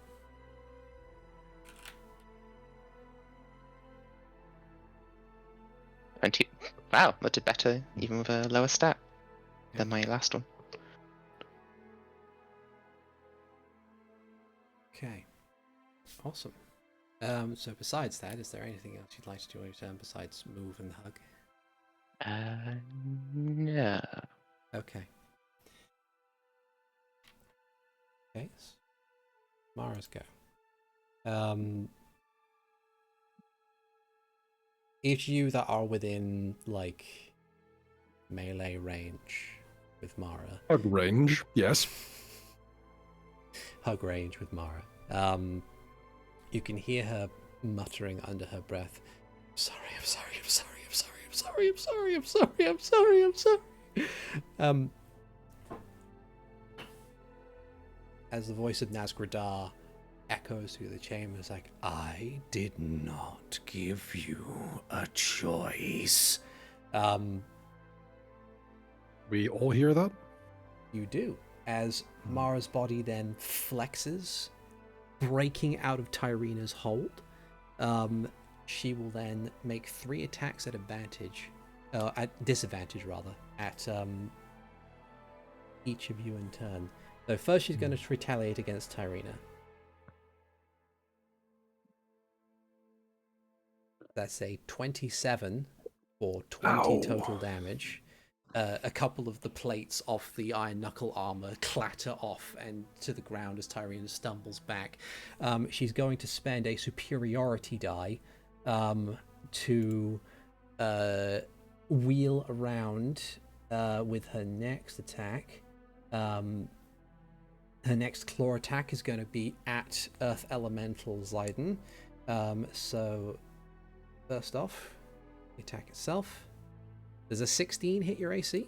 Wow, that did better even with a lower stat than my last one. Okay. Awesome. So besides that, is there anything else you'd like to do on your turn besides move and hug? No. Okay. Okay. Mara's go. Each of you that are within like melee range with Mara. Hug range, yes. Hug range with Mara. You can hear her muttering under her breath, I'm sorry. as the voice of Nazgradar echoes through the chamber. It's like, I did not give you a choice. We all hear that? You do. As Mara's body then flexes, breaking out of Tyrina's hold, she will then make 3 attacks at disadvantage at each of you in turn. So first she's going to retaliate against Tyrina. That's a 27 for 20 total damage. A couple of the plates off the iron knuckle armor clatter off and to the ground as Tyrina stumbles back. She's going to spend a superiority die to wheel around with her next attack. Her next claw attack is going to be at Earth Elemental Zidon. So first off, the attack itself. Does a 16 hit your AC?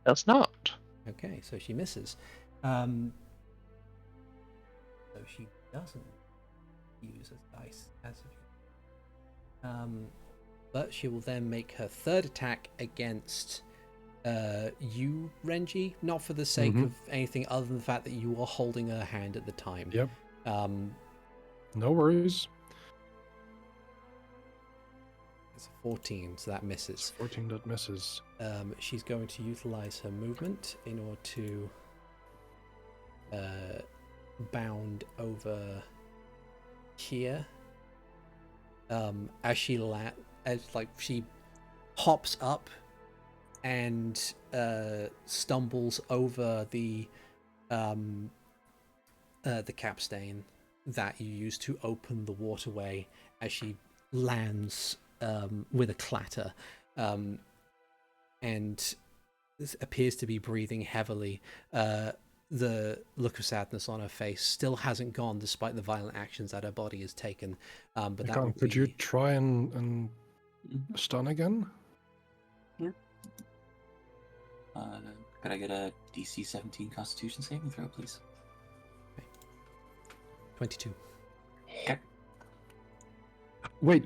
Does not. Okay, so she misses. So she doesn't use a dice as of but she will then make her third attack against you, Renji, not for the sake of anything other than the fact that you were holding her hand at the time. Yep. No worries. It's a 14, so that misses. 14 that misses. She's going to utilize her movement in order to bound over here. As she she hops up and stumbles over the capstan that you use to open the waterway as she lands with a clatter, and this appears to be breathing heavily. The look of sadness on her face still hasn't gone despite the violent actions that her body has taken. But that Hikan, could you try and stun again? Yeah. Could I get a DC 17 Constitution saving throw, please? Okay. 22. Okay. Wait.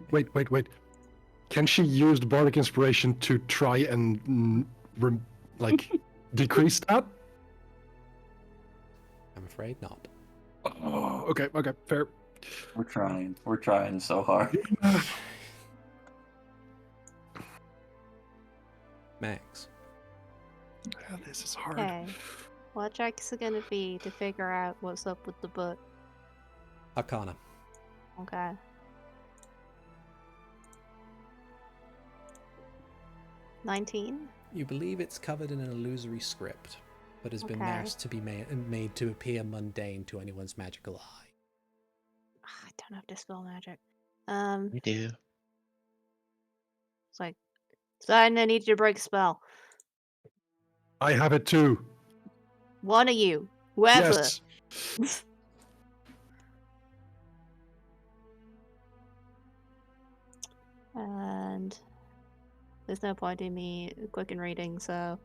Can she use the Bardic Inspiration to try and decrease that? I'm afraid not. Oh, okay, fair. We're trying so hard. Max. Yeah, this is hard. Okay. What checks are gonna be to figure out what's up with the book? Arcana. Okay. $19? You believe it's covered in an illusory script, but has been Okay. masked to be made to appear mundane to anyone's magical eye. I don't have dispel magic. You do. It's like, Zidon, I need you to break a spell. I have it too. One of you, whoever. Yes. And there's no point in me quick and reading, so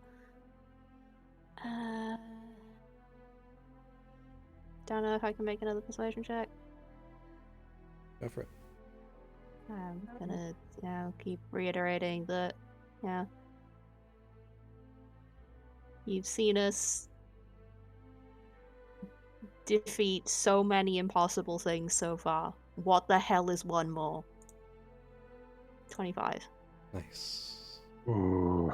don't know if I can make another persuasion check. Go for it. I'm gonna, keep reiterating that, you've seen us defeat so many impossible things so far. What the hell is one more? 25. Nice. Ooh.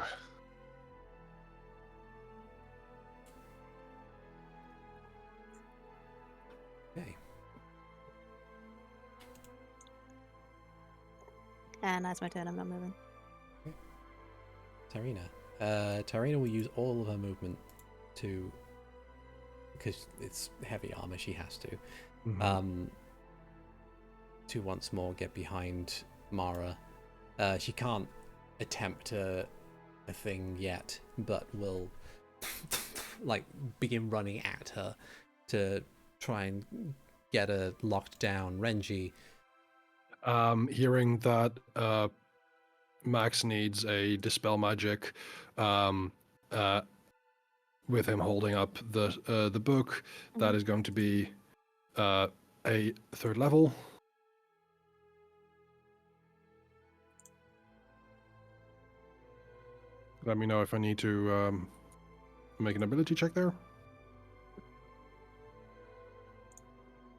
Okay. And that's my turn, I'm not moving. Tyrina. Tyrina will use all of her movement to, because it's heavy armor, she has to once more get behind Mara. She can't attempt a thing yet, but will begin running at her to try and get her locked down. Renji. Hearing that Max needs a dispel magic, with him holding up the book. That is going to be a 3rd level. Let me know if I need to make an ability check there.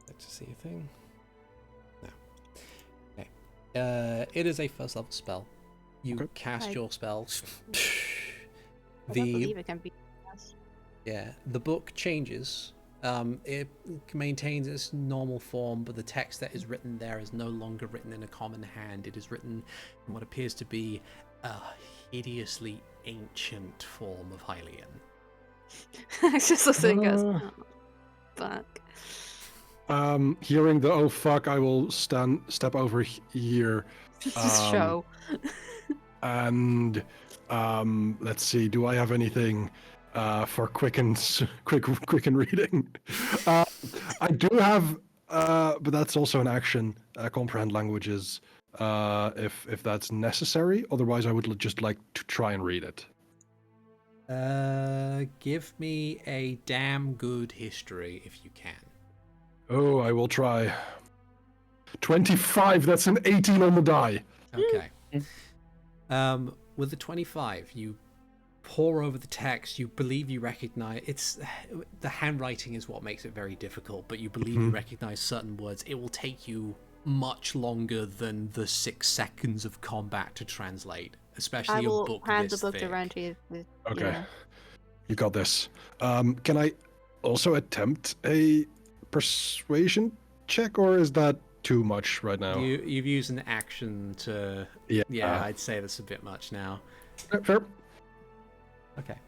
Let's see a thing. No. Okay. It is a 1st level spell. You cast Right. your spell. I don't believe it can be cast. Yeah, the book changes. It maintains its normal form, but the text that is written there is no longer written in a common hand. It is written in what appears to be a hideously ancient form of Hylian. It's just the thing goes, oh, fuck. Hearing the "oh fuck," I will step over here. Just show. And let's see, do I have anything for quicken reading? I do have, but that's also an action. Comprehend languages, if that's necessary. Otherwise, I would just like to try and read it. Give me a damn good history if you can. Oh, I will try. 25. That's an 18 on the die. Okay. With the 25, you pore over the text. You believe you recognize the handwriting is what makes it very difficult, but you believe you recognize certain words. It will take you much longer than the 6 seconds of combat to translate, especially I a will book hand the this book thick. to Renji. Okay. Yeah. You got this. Can I also attempt a persuasion check, or is that too much right now? You've used an action to. Yeah. I'd say that's a bit much now. Fair. Okay.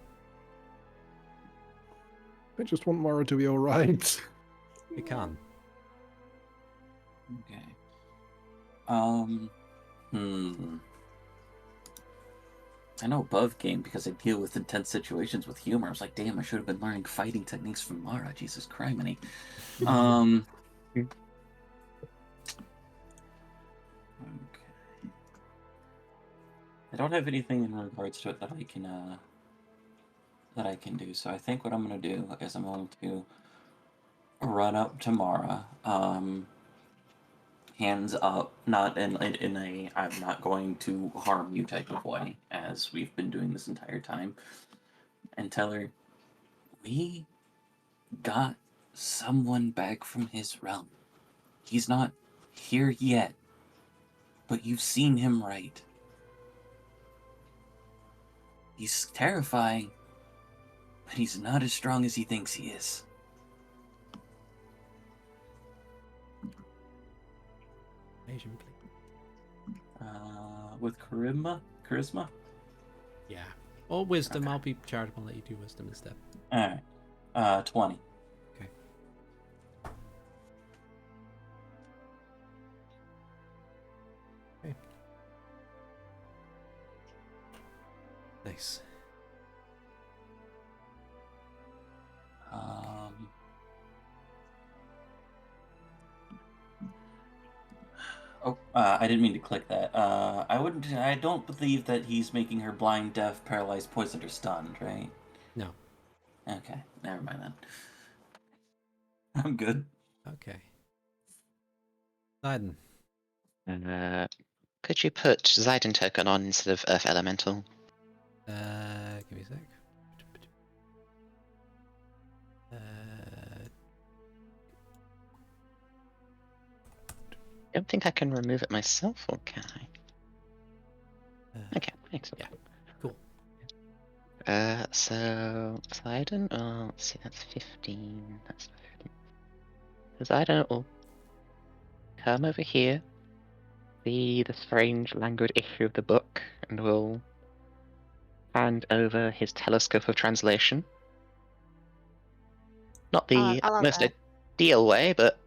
I just want Mara to be alright. You can. Okay. I know above game because I deal with intense situations with humor. I was like, damn, I should have been learning fighting techniques from Mara. Jesus criminy. Okay. I don't have anything in regards to it that I can do. So I think what I'm gonna do is I'm going to run up to Mara, hands up, not in a I'm not going to harm you type of way, as we've been doing this entire time, and tell her, we got someone back from his realm. He's not here yet, but you've seen him, right? He's terrifying, but he's not as strong as he thinks he is. Asian, please. With charisma? Yeah. Or wisdom. Okay. I'll be charitable and let you do wisdom instead. Alright. 20. Okay. Okay. Nice. I didn't mean to click that. I don't believe that he's making her blind, deaf, paralyzed, poisoned, or stunned, right? No. Okay, never mind then. I'm good. Okay. Zayden. Could you put Zayden token on instead of Earth Elemental? Give me a sec. I don't think I can remove it myself, or can I? Okay, excellent. Yeah, cool. So Zayden, let's see, that's 15. That's 15. So Zayden will come over here, see the strange languid issue of the book, and will hand over his telescope of translation. Not the I love most that. ideal way, but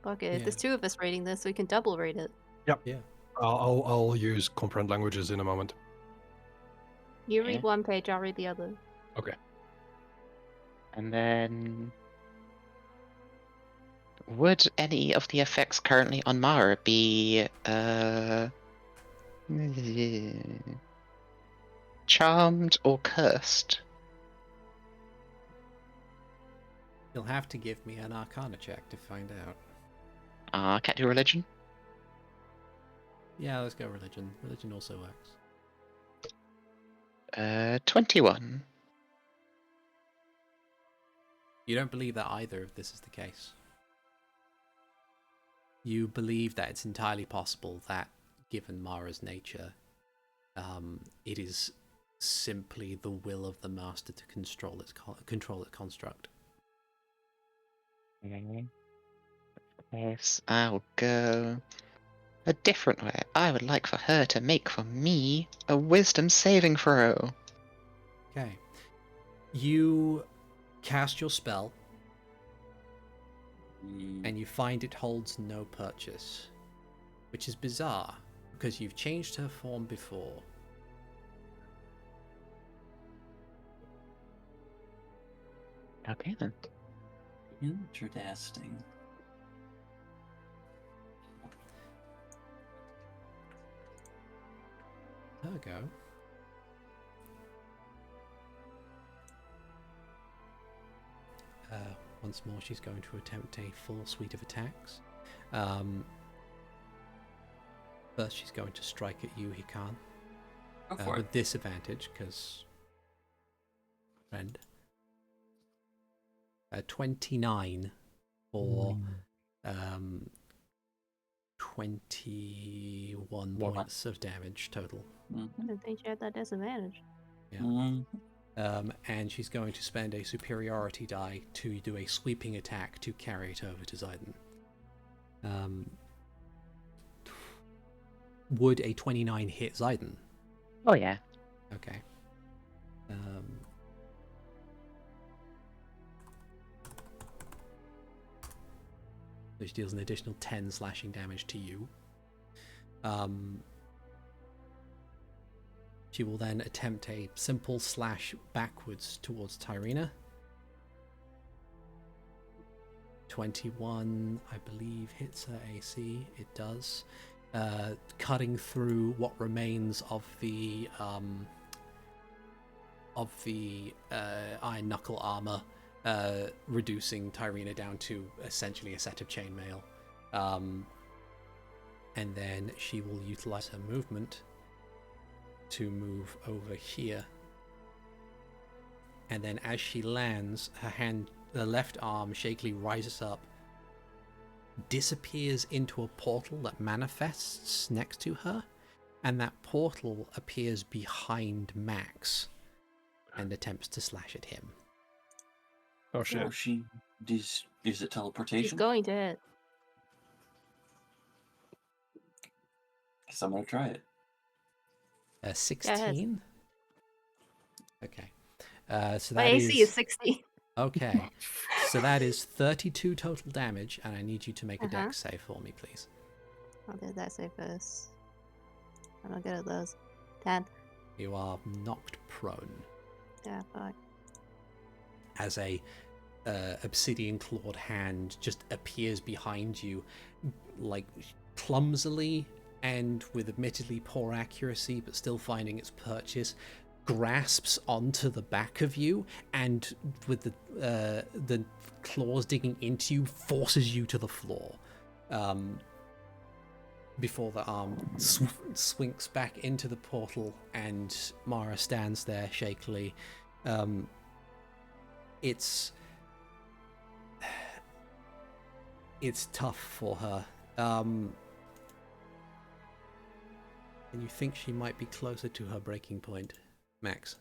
Fuck it. Yeah. There's 2 of us reading this, so we can double read it. Yep. Yeah. I'll use comprehend languages in a moment. You Okay. read one page, I'll read the other. Okay. and then would any of the effects currently on Mara be charmed or cursed? You'll have to give me an Arcana check to find out. Can't do religion. Yeah, let's go religion. Religion also works. 21. You don't believe that either of this is the case. You believe that it's entirely possible that, given Mara's nature, it is simply the will of the master to control its construct. Yes, I'll go a different way. I would like for her to make for me a wisdom saving throw. Okay. You cast your spell, and you find it holds no purchase, which is bizarre, because you've changed her form before. Okay then. Interesting. There we go. Once more, she's going to attempt a full suite of attacks. First, she's going to strike at you, Hikan. Go for it. With disadvantage, because... friend. 29 for 21 points of damage total. I didn't think you had that disadvantage. Yeah. And she's going to spend a superiority die to do a sweeping attack to carry it over to Zidon. Would a 29 hit Zidon? Oh yeah. Okay. So she deals an additional 10 slashing damage to you. She will then attempt a simple slash backwards towards Tyrina. 21, I believe, hits her AC. It does. Cutting through what remains of the iron knuckle armor, reducing Tyrina down to essentially a set of chainmail. And then she will utilize her movement to move over here. And then as she lands, the left arm shakily rises up, disappears into a portal that manifests next to her, and that portal appears behind Max and attempts to slash at him. Oh shit. Or she is it He's teleportation? going to hit. Guess I'm gonna try it. 16? Okay. So My that AC is 60. Okay. So that is 32 total damage, and I need you to make a dex save for me, please. I'll do that save first. I'm not good at those. 10. You are knocked prone Yeah, fuck. as a obsidian clawed hand just appears behind you, like clumsily and with admittedly poor accuracy, but still finding its purchase, grasps onto the back of you, and with the claws digging into you, forces you to the floor. Before the arm swinks back into the portal, and Mara stands there shakily. It's tough for her. And you think she might be closer to her breaking point, Max?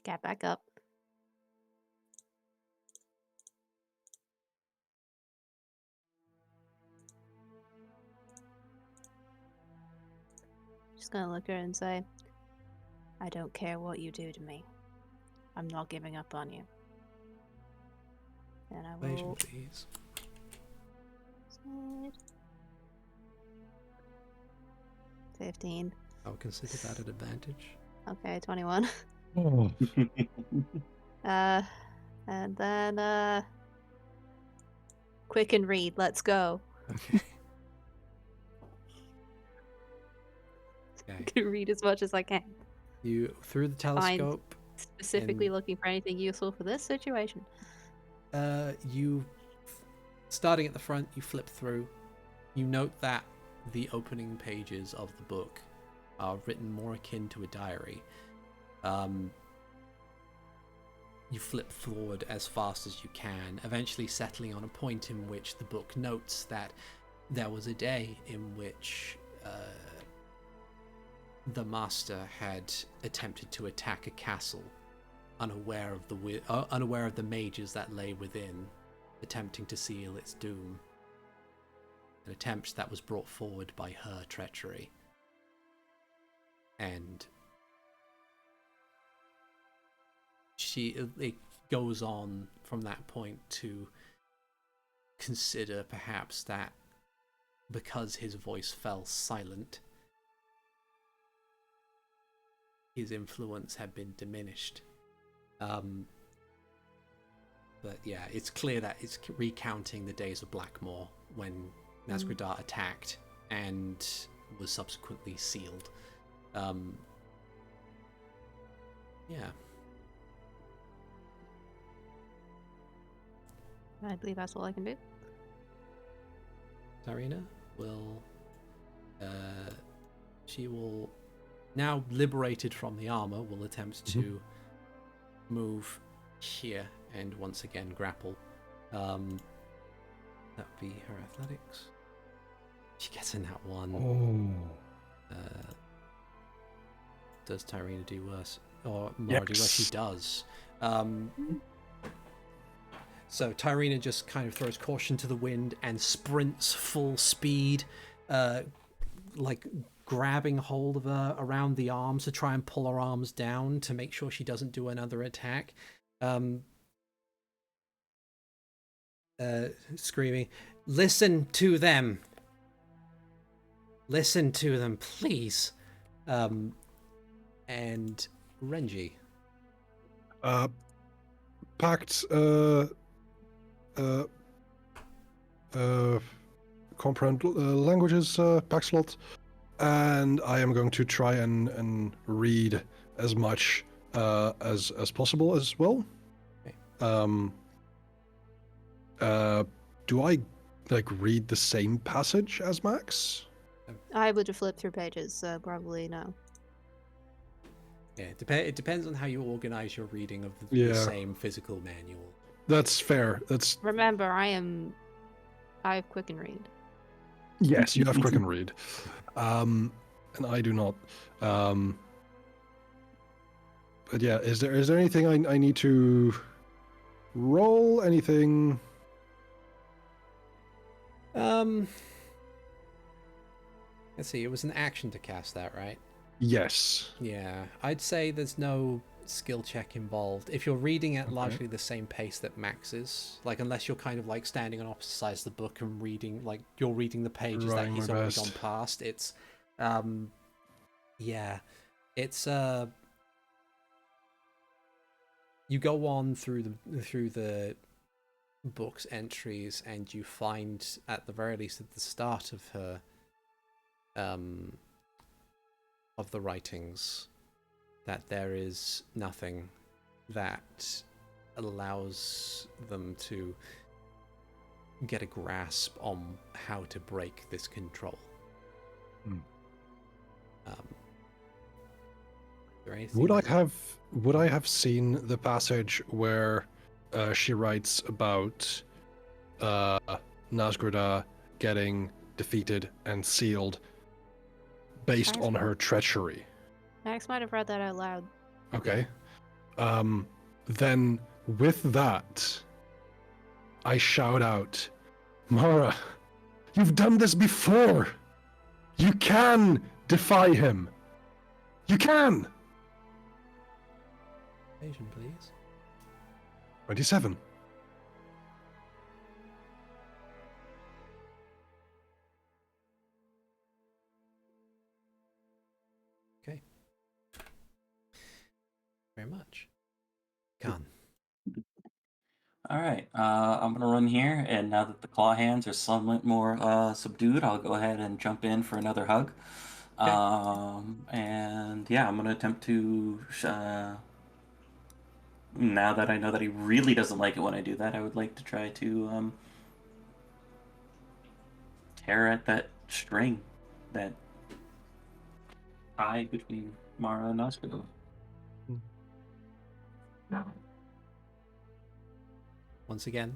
Get back up. Just gonna look at her and say, I don't care what you do to me. I'm not giving up on you. And I Evasion, will... please. Slide. 15. I'll consider that an advantage. Okay, 21. Oh. And then, quick and read, let's go. Okay. Okay. I can read as much as I can. You, through the telescope, Specifically looking for anything useful for this situation. You, starting at the front, you flip through. You note that the opening pages of the book are written more akin to a diary. You flip forward as fast as you can, eventually settling on a point in which the book notes that there was a day in which the master had attempted to attack a castle, unaware of the mages that lay within, attempting to seal its doom. An attempt that was brought forward by her treachery. And it goes on from that point to consider perhaps that because his voice fell silent, his influence had been diminished. But yeah, it's clear that it's recounting the days of Blackmoor when Nazgûl attacked and was subsequently sealed. Yeah. I believe that's all I can do. Tyrina will... she will, now liberated from the armor, will attempt to move here and once again grapple. That would be her athletics. She gets in that one. Oh. Does Tyrina do worse? Or Mara do worse? She does. So Tyrina just kind of throws caution to the wind and sprints full speed, like grabbing hold of her around the arms to try and pull her arms down to make sure she doesn't do another attack. Screaming, "Listen to them! Listen to them, please!" And Renji. Pact comprehend languages pact slot, and I am going to try and read as much as possible as well. Okay. Do I read the same passage as Max? I would have flipped through pages, so probably no. Yeah, it depends on how you organize your reading of the same physical manual. That's fair. That's Remember, I have quick and read. yes, you have quick and read, and I do not. But yeah, is there anything I need to roll? Anything? Let's see. It was an action to cast that, right? Yes. Yeah, I'd say there's no skill check involved. If you're reading at largely the same pace that Max is, like unless you're kind of like standing on opposite sides of the book and reading, like you're reading the pages that he's already gone past, it's yeah, it's you go on through the book's entries and you find at the very least at the start of her of the writings that there is nothing that allows them to get a grasp on how to break this control. Would I have seen the passage where she writes about Nazgûl getting defeated and sealed based on her treachery? Max might have read that out loud. Okay. Then with that, I shout out, "Mara, you've done this before! You can defy him! You can!" Asian, please. 27. Okay. Very much. Khan. All right, I'm gonna run here, and now that the claw hands are somewhat more subdued, I'll go ahead and jump in for another hug. Okay. And yeah, I'm gonna attempt to now that I know that he really doesn't like it when I do that, I would like to try to tear at that string, that tie between Mara and Oscar. Once again,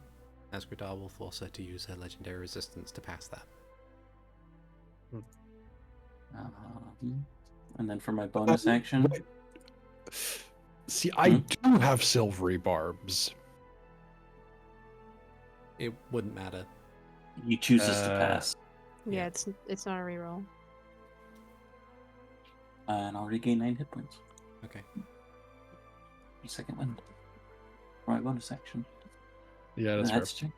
Asgradar will force her to use her legendary resistance to pass that. And then for my bonus action... Wait. See, I do have silvery barbs. It wouldn't matter. He chooses to pass. Yeah, it's not a reroll. And I'll regain 9 hit points. Okay. Second one. For my bonus action. Yeah, that's fair.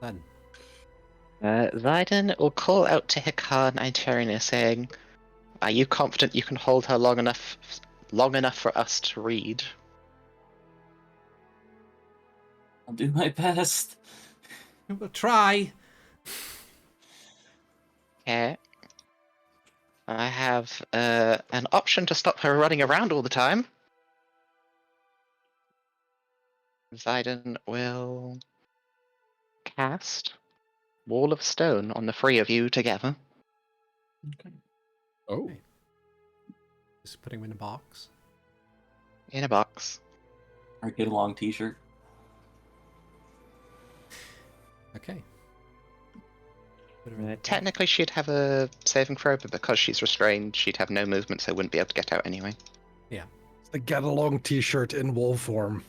Then. Zidon will call out to Hikan and Tyrina saying, "Are you confident you can hold her long enough for us to read?" I'll do my best. We'll try. Okay. I have an option to stop her running around all the time. Zidon will cast Wall of Stone on the three of you together. Okay. Oh. Okay. Just putting him in a box. In a box. Or get a long t-shirt. Okay. Technically, she'd have a saving throw, but because she's restrained, she'd have no movement, so wouldn't be able to get out anyway. Yeah. The get along t-shirt in wool form.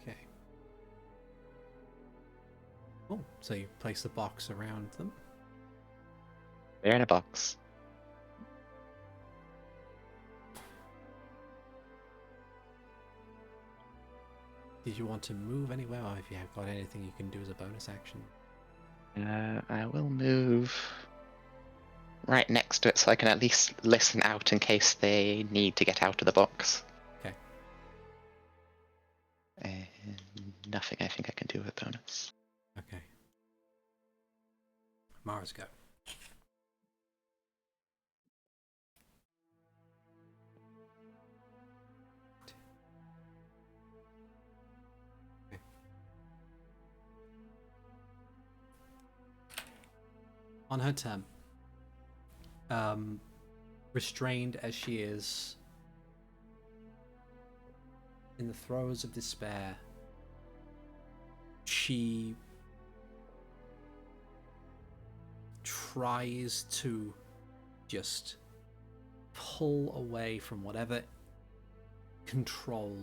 Okay. Oh, so you place the box around them. They're in a box. Did you want to move anywhere, or if you have got anything you can do as a bonus action? I will move right next to it so I can at least listen out in case they need to get out of the box. Okay. And nothing I think I can do with bonus. Okay. Mara's go. On her turn, restrained as she is, in the throes of despair, she tries to just pull away from whatever control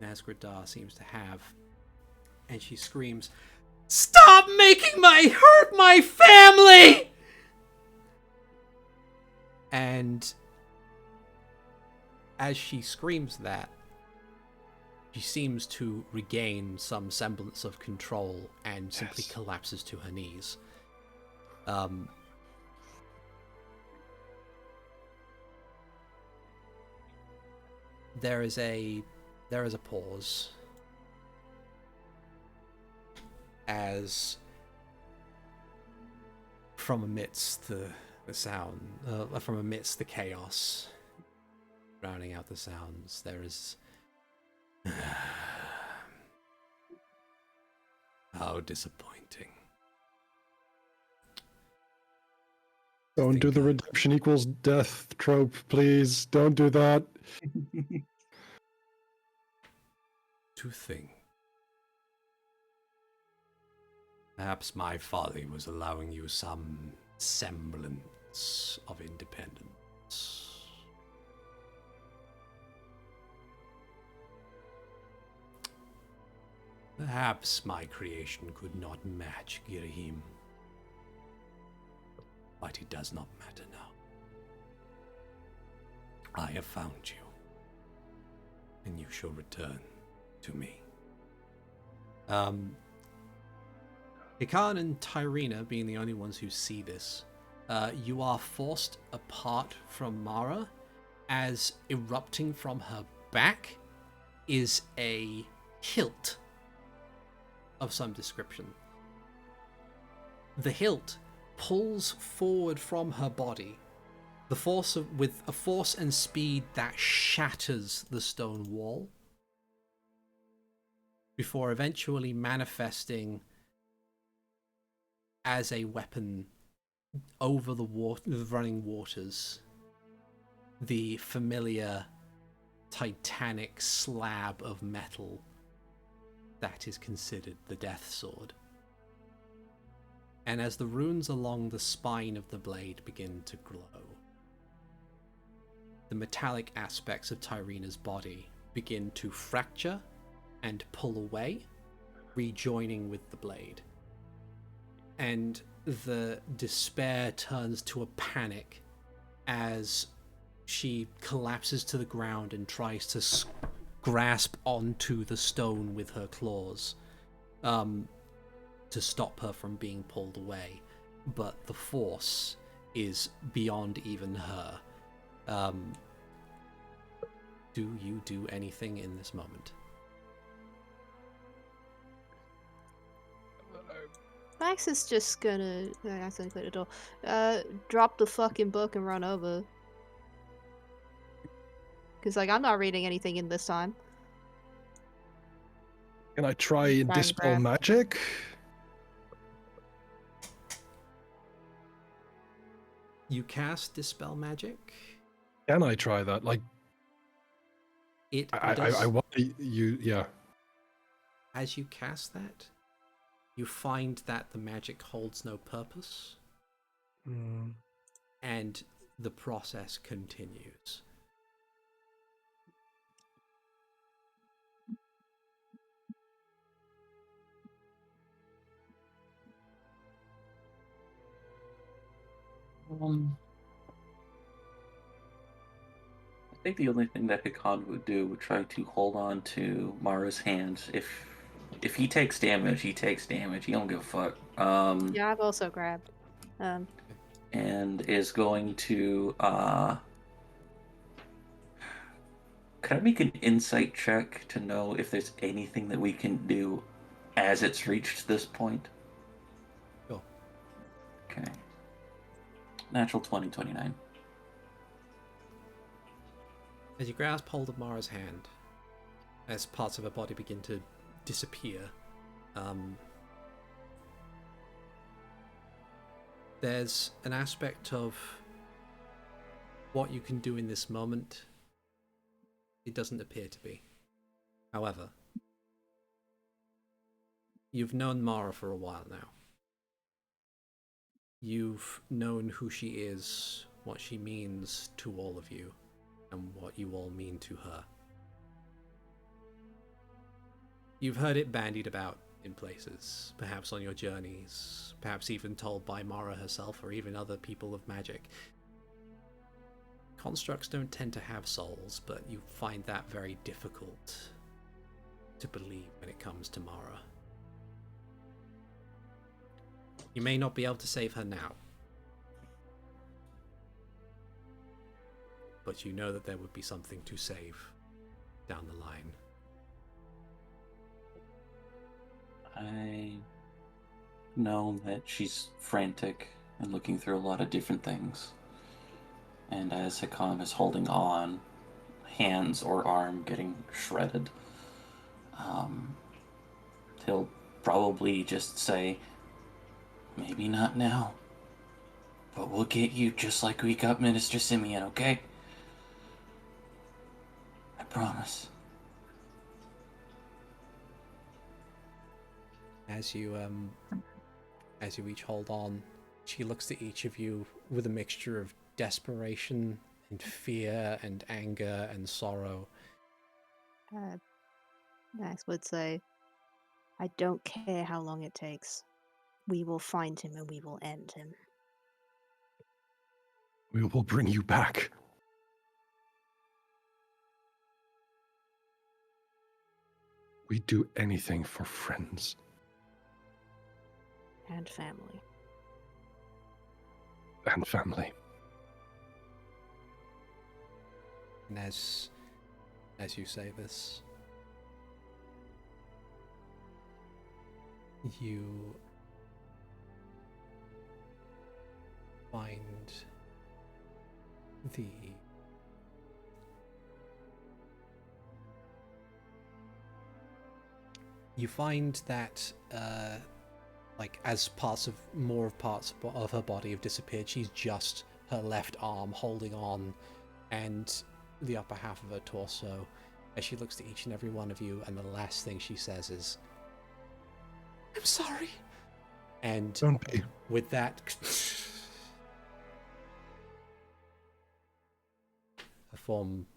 Nazgradar seems to have, and she screams, "Stop making hurt my family!" And as she screams that, she seems to regain some semblance of control and simply collapses to her knees. There is a pause as from amidst the sound, from amidst the chaos, drowning out the sounds, there is how disappointing. Don't do the redemption equals death trope, please. Don't do that. To think. Perhaps my folly was allowing you some semblance of independence. Perhaps my creation could not match Girahim. But it does not matter now. I have found you, and you shall return to me. Hikan and Tyrina being the only ones who see this, you are forced apart from Mara, as erupting from her back is a hilt of some description. The hilt pulls forward from her body with a force and speed that shatters the stone wall before eventually manifesting as a weapon over the running waters, the familiar titanic slab of metal that is considered the Death Sword. And as the runes along the spine of the blade begin to glow, the metallic aspects of Tyrina's body begin to fracture and pull away, rejoining with the blade. And the despair turns to a panic as she collapses to the ground and tries to grasp onto the stone with her claws to stop her from being pulled away. But the force is beyond even her. Do you do anything in this moment? Max is just gonna accidentally close the door. Drop the fucking book and run over. Cause like I'm not reading anything in this time. Can I try Bang, dispel bang. magic? You cast Dispel Magic. Can I try that? Like, It I does. want you. Yeah. As you cast that, you find that the magic holds no purpose, and the process continues. I think the only thing that Hikan would do would try to hold on to Mara's hands. If he takes damage, he takes damage. He don't give a fuck. Yeah, I've also grabbed. And is going to can I make an insight check to know if there's anything that we can do as it's reached this point? Sure. Okay. Natural 20, 29. As you grasp hold of Mara's hand, as parts of her body begin to disappear, there's an aspect of what you can do in this moment. It doesn't appear to be. However, you've known Mara for a while now. You've known who she is, what she means to all of you, and what you all mean to her. You've heard it bandied about in places, perhaps on your journeys, perhaps even told by Mara herself or even other people of magic. Constructs don't tend to have souls, but you find that very difficult to believe when it comes to Mara. You may not be able to save her now, but you know that there would be something to save down the line. I know that she's frantic and looking through a lot of different things. And as Hikan is holding on, hands or arm getting shredded, he'll probably just say, maybe not now, but we'll get you just like we got Minister Simeon, okay? I promise. As you each hold on, she looks at each of you with a mixture of desperation and fear and anger and sorrow. Max would say, I don't care how long it takes. We will find him and we will end him. We will bring you back. We do anything for friends. And family. And family. And as you say this, you find the you find that like as parts of her body have disappeared, she's just her left arm holding on and the upper half of her torso as she looks to each and every one of you, and the last thing she says is, "I'm sorry." And Don't be. with that, her form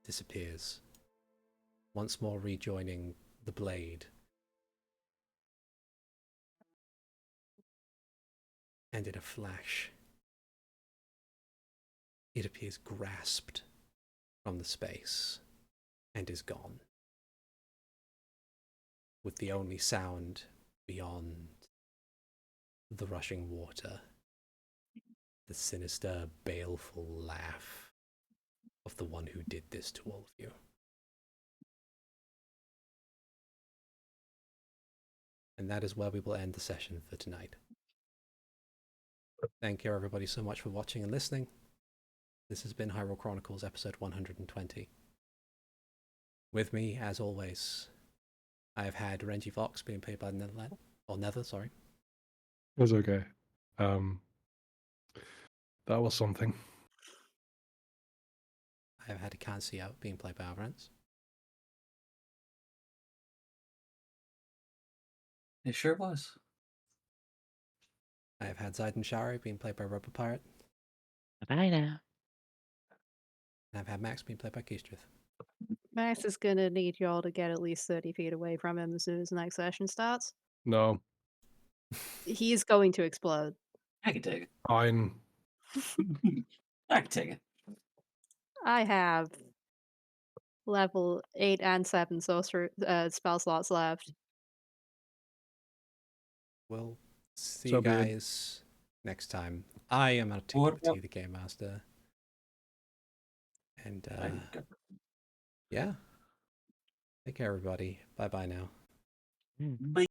disappears, once more rejoining the blade. And in a flash, it appears grasped from the space and is gone, with the only sound beyond the rushing water, the sinister, baleful laugh of the one who did this to all of you. And that is where we will end the session for tonight. Thank you everybody so much for watching and listening. This has been Hyrule Chronicles episode 120. With me, as always, I have had Renji Vox being played by Nether, sorry. It was okay. That was something. I have had Hikan Sio being played by Avrdal. It sure was. I have had Zaiden Shari being played by Rubber Pirate. Bye now. And I've had Max being played by Keestrith. Max is gonna need y'all to get at least 30 feet away from him as soon as the next session starts. No, He's going to explode. I can take fine. it. I can take it. I have level 8 and 7 sorcerer spell slots left. We'll see So you be it. guys next time. I am ArticulateT, the Game Master. And yeah. Take care everybody. Bye bye now. Bye.